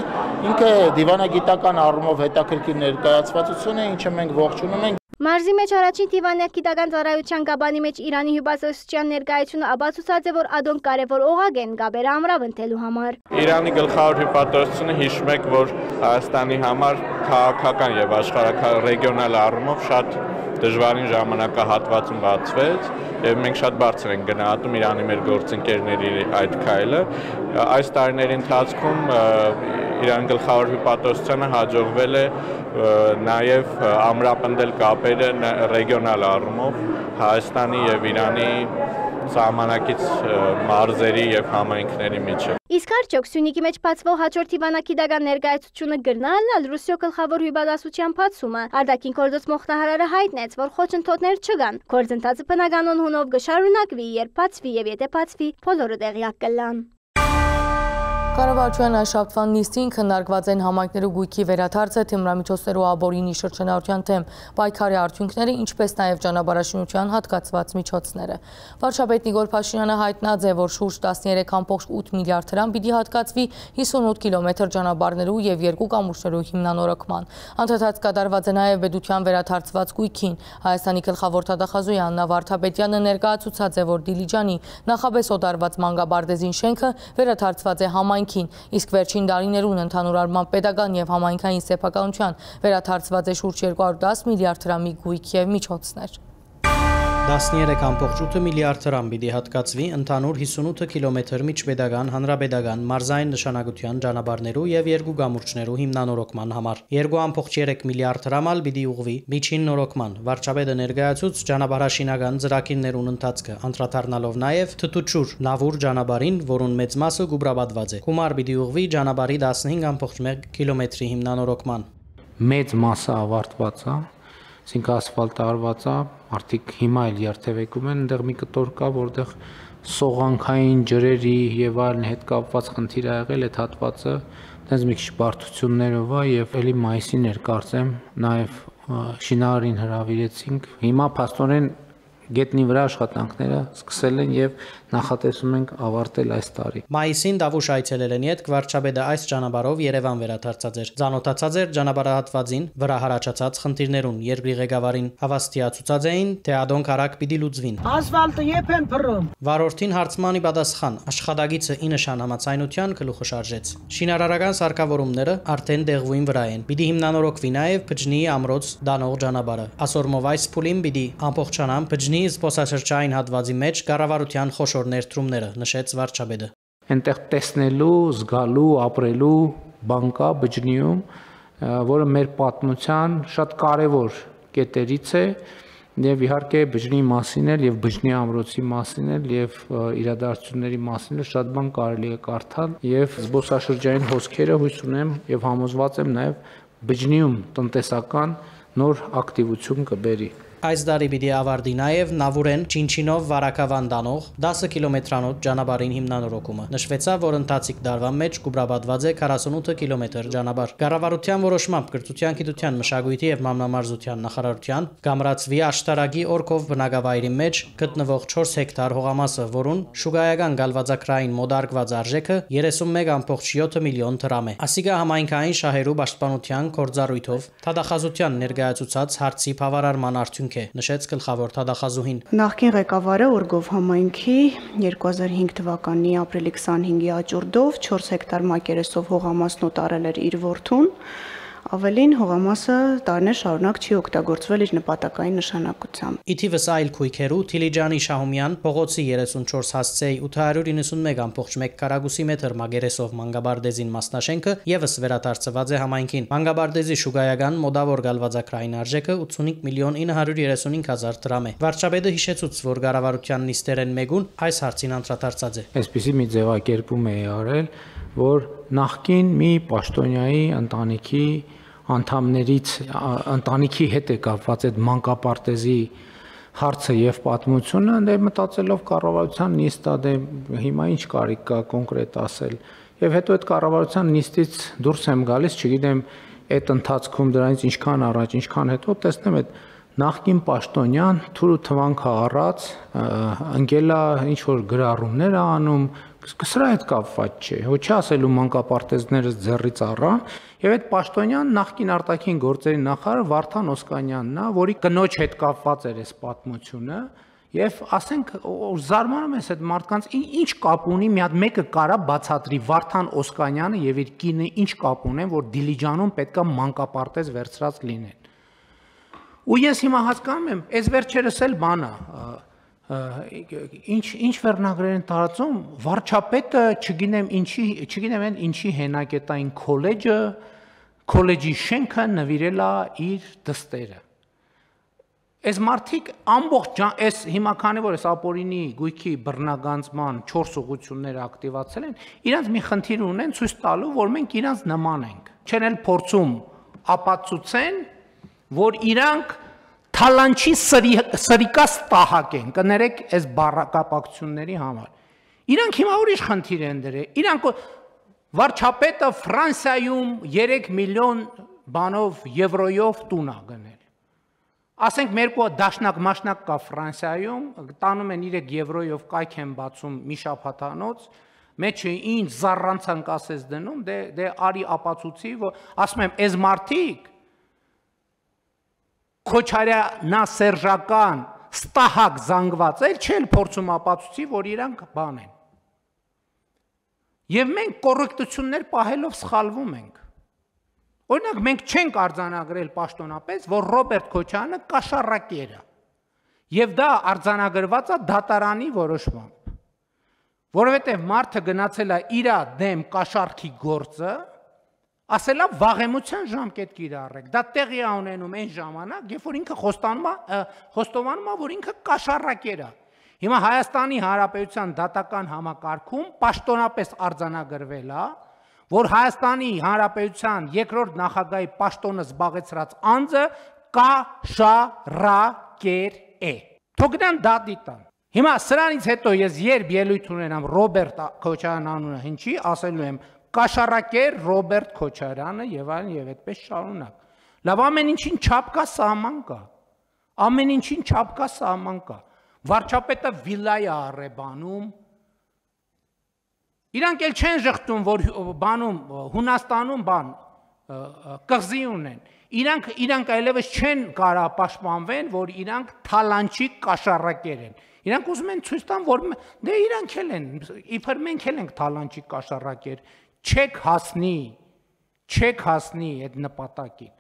ինքը դիվանագիտական առումով հետաքրքիր ներկայացվածություն է, ինչը մենք ողջունում ենք։ Մարզի մեջ առաջին դիվանագիտական ծառայության գաբանի մեջ Իրանի հյուպատոսության ներկայությունը ապացուցած է, որ ադոնք կարևոր օղակ են գաբերը ամրապնդելու համար։ Իրանի գլխավոր հյուպատոսությունը հիշում եք, որ Հայաստանի համար քաղաքական եւ աշխարհական ռեգիոնալ առումով շատ դժվարին ժամանակահատվածում բացվեց եւ մենք շատ բարձր ենք գնահատում Իրանի մեր գործընկերների այդ քայլը։ Այս տարիների ընթացքում Իրան գլխավոր հյուպատոսությանը հաջողվել է նաեւ ամրապնդել կապերը ռեգիոնալ առումով Հայաստանի եւ Իրանի սահմանակից մարզերի եւ համայնքների միջեւ։ Իսկ արդյոք Սյունիքի մեջ բացվող հաջորդ դիվանագիտական ներկայացությունը կգնալալ Ռուսիո գլխավոր հյուպատոսության բացումը։ Արտաքին գործոց փոխնախարարը հայտնեց, որ խոչընդոտներ չկան։ Գործընթացը բնականon հունով կշարունակվի, երբ բացվի եւ եթե բացվի, բոլորը տեղյակ կլան։ Կառավարության աշխատվան նիստին քննարկված են համայնքներու գույքի վերադարձը, թմրամիջոցներու աբորինի շրջանառության թեմ պայքարի արդյունքները, ինչպես նաև ճանապարհաշինության հատկացված միջոցները։ Վարչապետ Նիկոլ Փաշինյանը հայտնած է, որ շուրջ 13.8 միլիարդ դրամ պիտի հատկացվի 58 կիլոմետր ճանապարհներու եւ 2 կամուրջներու հիմնանորոգման։ Անդրադարձ կատարված է նաև պետության վերադարձված գույքին։ Հայաստանի գլխավոր թագախազոյ Վարդապետյանը ներկայացուցած է, որ Դիլիջանի նախաբես օտարված մանկաբարձին շենքը վերադարձված է համայնքին, իսկ վերջին տարիներուն ընդհանուր առմամբ պետական եւ համայնքային սեփականության վերադարձված է շուրջ 210 միլիարդ դրամի գույք եւ միջոցներ։ 13.8 միլիարդ դրամ պիտի հատկացվի ընդհանուր 58 կիլոմետր միջպետական, հանրապետական, մարզային նշանակության ճանապարհներու եւ 2 գամուրջներու հիմնանորոգման համար։ 2.3 միլիարդ դրամ ալ պիտի ուղղվի միջին նորոգման։ Վարչապետը ներկայացուց ճանապարհաշինական ծրագիրներուն ընթացքը, անդրադառնալով նաեւ Թթուչուր Նավուր ճանապարհին, որուն մեծ մասը գուբրաբադված է։ Գումար պիտի ուղղվի ճանապարհի 15.1 կիլոմետրի հիմնանորոգման։ Մեծ մասը ավարտված է, այսինքն ասֆալտարված է, արդիկ հիմա էլ երթևեկում են, այնտեղ մի կտոր կա, որտեղ սողանքային ջրերի եւ այլն հետ կապված խնդիր ա եղել այդ հատվածը, այդպես մի քիչ բարդություններով է եւ էլի մայիսին էր կարծեմ, նաեւ շինարարին հրավիրեցինք։ Հիմա փաստորեն գետնի վրա աշխատանքները սկսել են եւ նախատեսում ենք ավարտել այս տարի։ Մայիսին Դավուշ այցելել են յետ վարչապետը այս ճանապարհով Երևան վերադարձած էր։ Ծանոթացած էր ճանապարհահատվածին վրա հարաճած խնդիրներուն, երկրի ղեկավարին հավաստիացուցած էին, թե ադոնք արագ պիտի լուծվին։ Ասֆալտը երբ են փռում։ Վարորդին հարցմանի պատասխան աշխատագիծը ի նշան համացայնության գլուխը շարժեց։ Շինարարական սարքավորումները արդեն դեղվույն վրա են։ Պիտի հիմնանորոգվի նաեւ Փջնի ամրոց դանող ճանապարհը։ Ասորմով այս փուլին պիտի ամբողջանան Փջնի զբոսաշրջային հատվածի մեջ կառավարության խոշոր ներդրումները, նշեց վարչապետը։ Այնտեղ տեսնելու, զգալու, ապրելու բան կա Բջնիում, որը մեր պատմության շատ կարևոր կետերից է եւ իհարկե Բջնի մասին էլ եւ Բջնի ամրոցի մասին էլ եւ իրադարձությունների մասին էլ շատ բան կարելի է կարդալ եւ զբոսաշրջային հոսքերը հույս ունեմ եւ համոզված եմ նաեւ Բջնիում տնտեսական նոր ակտիվություն կբերի։ Այս տարի պիտի ավարտի նաև Նավուրեն Չինչինով Վարակավան դանող 10 կիլոմետրանոց ճանապարհին հիմնանորոգումը։ Նշվեցավ, որ ընթացիկ դարվա մեջ գուբրաբադված է 48 կիլոմետր ճանապարհ։ Կառավարության որոշմամբ Կրթության, գիտության, մշակույթի եւ մանրամարզության նախարարության կամրացվի աշտարակի օրկով բնակավայրի մեջ գտնվող 4 հեկտար հողամասը, որուն շուգայական գալվածակրային մոդարկված արժեքը 31.7 միլիոն դրամ է։ Ասիգա համայնքային շահերու պաշտպանության կորձառույթով թադախազության ներկայացուցած հարցի բավարարման արդյունք նշեց գլխավոր թադախազուհին։ Նախկին ղեկավարը Օրգով համայնքի 2005 թվականի ապրիլի 25-ի աճուրդով 4 հեկտար մակերեսով հողամասն օտարել էր իր որդուն, ավելին հողամասը տարիներ շարունակ չի օգտագործվել իր նպատակային նշանակությամբ։ Իթիվս այլ քույքերու Թիլիջանի Շահումյան փողոցի 34 հասցեի 891.1 քառակուսի մետր մագերեսով մանգաբարդեզին մասնաշենքը եւս վերադարձված է համայնքին։ Մանգաբարդեզի շուգայական մոդավոր գալվածակրային արժեքը 85 միլիոն 935 հազար դրամ է։ Վարչապետը հիշեցուց, որ կառավարության նիստերեն մեկուն այս հարցին անդրադարձած է։ Այսպիսի մի ձևակերպում է արել, որ նախկին մի պաշտոնյայի ընտանիքի անդամներից ընտանիքի հետ է կապված այդ մանկապարտեզի հարցը եւ պատմությունը, դե մտածելով կառավարության նիստա, դե հիմա ինչ կարիք կա կոնկրետ ասել։ Եվ հետո այդ կառավարության նիստից դուրս եմ գալիս, չգիտեմ, այդ ընթացքում դրանից ինչքան առաջ, ինչքան հետո տեսնեմ այդ նախկին պաշտոնյան թուրու թվանքը առած ընկելա ինչ որ գրառումներ անում, սրա հետ կապված չէ։ Ոչ ասելու մանկապարտեզները ձեռից առա, եւ այդ պաշտոնյան նախկին արտաքին գործերի նախարար Վարդան Օսկանյանն է, որի կնոջ հետ կապված էր այս պատմությունը, եւ ասենք զարմանում ես այդ մարդկանց ինչ կապ ունի, մի հատ մեկը կարա բացատրի Վարդան Օսկանյանը եւ իր կինը ինչ կապ ունեն, որ Դիլիջանում պետքա մանկապարտեզ վերցրած լինեն։ Ու ես հիմա հասկանում եմ, այս վերջերս էլ բան է, ինչ վերնագրեր են տարածում, վարչապետը, չգիտեմ ինչի հենակետային քոլեջի շենքը նվիրել է իր դստերը։ Այս մարդիկ ամբողջ այս հիմա քանի որ այս ապօրինի գույքի բռնագանձման 4 ուղղությունները ակտիվացել են, իրանց մի խնդիր ունեն ցույց տալու, որ մենք իրանց նման ենք։ Չեն էլ փորձում ապացուցեն, որ իրանք թալանչի սրիկաս տահակ են, կներեք այս բառակապակցությունների համար։ Իրանք հիմա ուրիշ խնդիր են դրել։ Իրանք Վարչապետը Ֆրանսիայում 3 միլիոն բանով եվրոյով տուն է գնել։ Ասենք մերկու դաշնակ մաշնակ կա Ֆրանսիայում, տանում են 3 եվրոյով կայք են բացում մի շաբաթանոց, մեջը ինչ զառանցանք ասես դնում, դե արի ապացուցի, որ ասում եմ, այս մարդիկ Քոչարյանա սերժական ստահակ զանգված էլ չել փորձում ապացուցի, որ իրանք բան են։ Եվ մենք կոռեկտություններ պահելով սխալվում ենք։ Օրինակ մենք չենք արձանագրել պաշտոնապես, որ Ռոբերտ Քոչարյանը կաշառակեր է։ Եվ դա արձանագրված է դատարանի որոշմամբ։ Որովհետև մարդը գնացել է իր դեմ կաշառքի գործը, ասելա վաղեմության ժամկետ կիրառեք։ Դա տեղի է ունենում այն ժամանակ, երբ որ ինքը խոստովանում է, որ ինքը կաշառակեր է։ Հիմա Հայաստանի Հանրապետության դատական համակարգում պաշտոնապես արձանագրվել է, որ Հայաստանի Հանրապետության երկրորդ նախագահի պաշտոնը զբաղեցրած անձը կաշառակեր է։ Թող գնան դատի տան։ Հիմա սրանից հետո ես երբ ելույթ ունենամ Ռոբերտ Քոչարյան անունը հնչի, ասելու եմ կաշառակեր Ռոբերտ Քոչարյանը եւ այլն եւ այդպես շարունակ։ Լավ, ամեն ինչին չափ կա, սահման կա։ Ամեն ինչին չափ կա, սահման կա։ Վարչապետը վիլա է առեբանում։ Իրանք էլ չեն ժխտում, որ բանում Հունաստանում բան կղզի ունեն։ Իրանք այլևս չեն կարա պաշտպանվեն, որ իրանք թալանչիկ կաշառակեր են։ Իրանք ուզում են ցույց տան, որ դե իրանք էլ են, իբր մենք էլ ենք թալանչիկ կաշառակեր։ Չեք հասնի այդ նպատակին,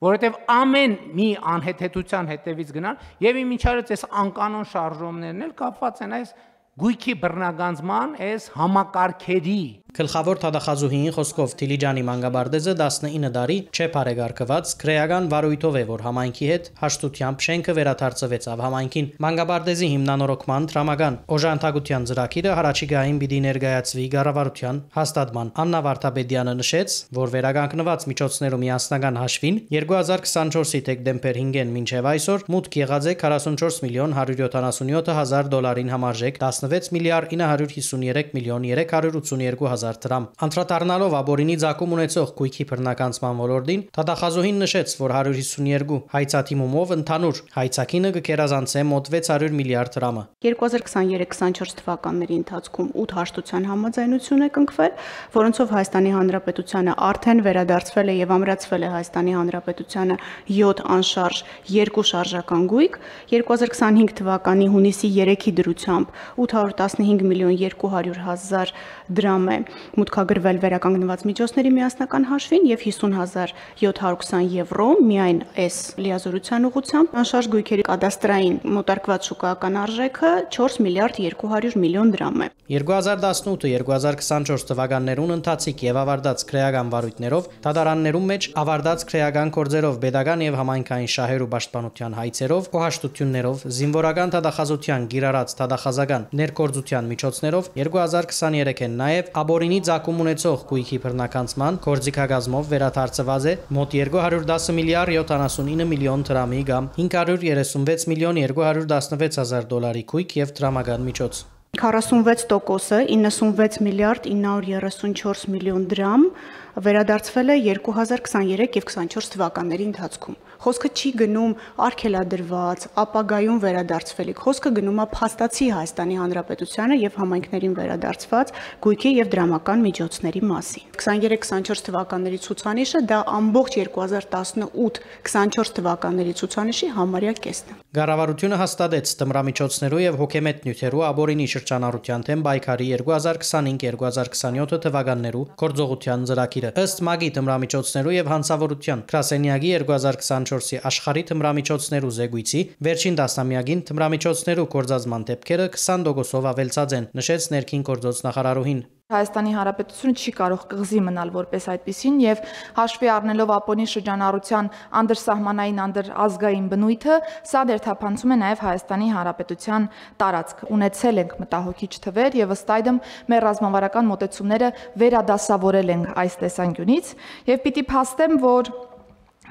որովհետև ամեն մի անհեթեթության հետևից գնան, եւ իմիջիայլոց այս անկանոն շարժումներն էլ կապված են այս գույքի բռնագանձման, այս համակարգերի։ Գլխավոր թադախազուհիի խոսքով Դիլիջանի մանկաբարձը 19 տարի չէ բարեկարգված քրեական վարույթով է, որ համայնքի հետ հաշտությամբ շենքը վերադարձվեցավ համայնքին։ Մանկաբարձի հիմնանորոգման տրամական օժանդակության ծրագիրը հարաճիգային պիտի ներկայացվի կառավարության հաստատման։ Աննա Վարդապետյանը նշեց, որ վերականգնված միջոցներու միասնական հաշվին 2024-ի դեկտեմբեր 5-ին մինչև այսօր մուտք եղած է 44 միլիոն 177 հազար դոլարին համարժեք 16 միլիարդ 953 միլիոն 382 հազար դրամ։ Անդրադառնալով աբորինի ցակում ունեցող գույքի բռնականցման ոլորտին, Թադախազուհին նշեց, որ 152 հայցաթիմումով ընդհանուր հայցակինը կկերազանցե մոտ 600 միլիարդ դրամը։ 2023-24 թվականների ընթացքում 8 հաշտության համաձայնություն է կնքվել, որոնցով Հայաստանի Հանրապետությանը արդեն վերադարձվել է եւ ամրացվել է Հայաստանի Հանրապետությանը 7 անշարժ 2 շարժական գույք, 2025 թվականի հունիսի 3-ի դրությամբ 815 միլիոն 200 հազար դրամ է մուտքագրվել վերականգնված միջոցների միասնական հաշվին եւ 50720 եվրո միայն այս լիազորության ուղղությամբ անշարժ գույքերի կադաստրային մոտարկված շուկայական արժեքը 4 միլիարդ 200 միլիոն դրամ է։ 2018-2024 թվականներուն ընթացիկ եւ ավարտած քրեական վարույթներով դատարաններում մեջ ավարտած քրեական գործերով pedagogan եւ համայնքային շահերու պաշտպանության հայցերով օհաշտություններով զինվորական թադախազության գիրառած թադախազական ներկործության միջոցներով 2023-ին նաեւ աբորինի ցակում ունեցող գույքի բռնականցման կորձիկագազմով վերադարձված է մոտ 210 միլիարդ 79 միլիոն դրամի կամ 536 միլիոն 216 հազար դոլարի գույք եւ դրամական միջոց 46%-ը 96 միլիարդ 934 միլիոն դրամ վերադարձվել է 2023 եւ 24 թվականների ընթացքում։ Խոսքը չի գնում արգելադրված, ապագայում վերադարձվելիք, խոսքը գնում է փաստացի Հայաստանի Հանրապետությանը եւ համայնքներին վերադարձված գույքի եւ դրամական միջոցների մասին։ 23-24 թվականների ցուցանիշը դա ամբողջ 2018-24 թվականների ցուցանիշի համարյա կեսն է։ Կառավարությունը հաստատեց տմրամիջոցներու եւ հոգեմետ նյութերու աբորինի շրջանառության թեմ բայկարի 2025-2027 թվականներու գործողության ծրագիրը ըստ ՄԱԳ-ի տմրամիջոցներու եւ հանցավորության գրասենյակի 2024-ի աշխարհի տմրամիջոցներու զեկույցի վերջին տասնամյակին տմրամիջոցներու կորզածման դեպքերը 20%-ով ավելցած են, նշեց ներքին գործոց նախարարուհին։ Հայաստանի Հանրապետությունը չի կարող կղզի մնալ որպես այդպիսին եւ հաշվի առնելով ԱՊՕ-ի շրջանառության անդրսահմանային անդրազգային բնույթը, սա դերթափանցում է նաեւ Հայաստանի Հանրապետության տարածք։ Ունեցել ենք մտահոգիչ թվեր եւ ըստ այդմ մեր ռազմավարական մոտեցումները վերադասավորել ենք այս տեսանկյունից եւ պիտի փաստեմ, որ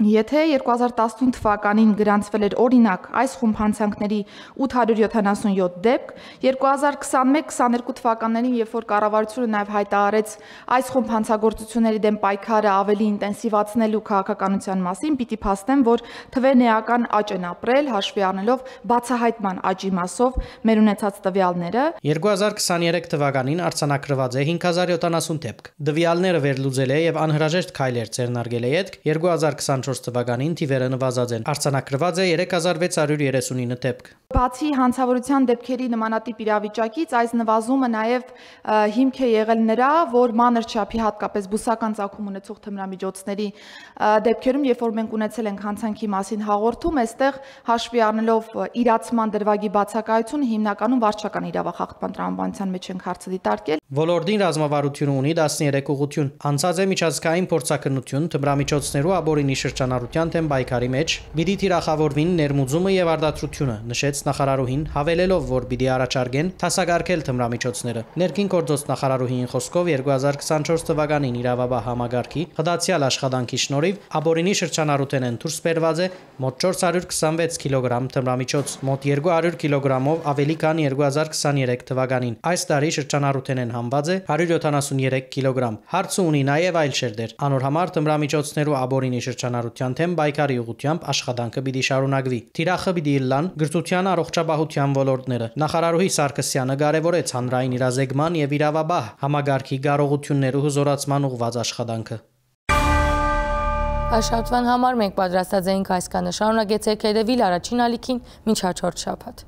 Եթե 2018 թվականին գրանցվել էր օրինակ այս խումբ հանցանքների 877 դեպք, 2021-22 թվականներին, երբ որ կառավարությունը նաև հայտարարեց այս խումբ հանցագործությունների դեմ պայքարը ավելի ինտենսիվացնելու քաղաքականության մասին, պիտի փաստեմ, որ թվերն էական աճ են ապրել, հաշվի առնելով բացահայտման աճի մասով մեր ունեցած տվյալները։ 2023 թվականին արձանագրված է 5070 դեպք։ Տվյալները վերլուծել է եւ անհրաժեշտ քայլեր ձեռնարկել է յետք 2024 թվականին թիվերը նվազած են։ Արձանագրված է 3639 դեպք։ Բացի հանցավորության դեպքերի նմանատիպ իրավիճակից, այս նվազումը նաև հիմք է եղել նրա, որ մանր չափի հատկապես բուսական ծագում ունեցող թմրամիջոցների դեպքերում, երբ որ մենք ունեցել ենք հանցանքի մասին հաղորդում, այստեղ հաշվի առնելով իրացման դրվագի բացակայությունը հիմնականում վարչական իրավախախտման տրամաբանության մեջ ենք հարցը դիտարկել։ Ոլորտին ռազմավարությունը ունի 13 ուղղություն։ Անցած է միջազգային փորձաքննություն թմրամիջոցներու աբորինի շրջանառության դեմ պայքարի մեջ, պիտի թիրախավորվին ներմուծումը եւ արդարացությունը, նշեց նախարարուհին, հավելելով, որ պիտի առաջարկեն դասակարգել թմրամիջոցները։ Ներքին գործոց նախարարուհին խոսքով 2024 թվականին իրավաբահ համագարքի խդացիալ աշխատանքի շնորհիվ աբորինի շրջանառութեն են դուրս բերված է մոտ 426 կիլոգրամ թմրամիջոց, մոտ 200 կիլոգրամով ավելի քան 2023 թվականին։ Այս տարի շրջանառութեն են համբած է 173 կիլոգրամ։ Հարցը ունի նաև այլ շերտեր։ Անոր համար թմրամիջոցներու աբորինի շրջանառության թեմ պայքարի ուղղությամբ աշխատանքը պիտի շարունակվի։ Թիրախը պիտի լան գրթության առողջապահության ոլորտները։ Նախարարուհի Սարգսյանը կարևորեց հանրային իրազեկման եւ իրավաբահ համագարքի կարողություններու հզորացման ուղղված աշխատանքը։ Այս շաբթվան համար մենք պատրաստած էինք այսքանը։ Շարունակեցեք հետևել առաջին ալիքին մինչ հաջորդ շաբաթ։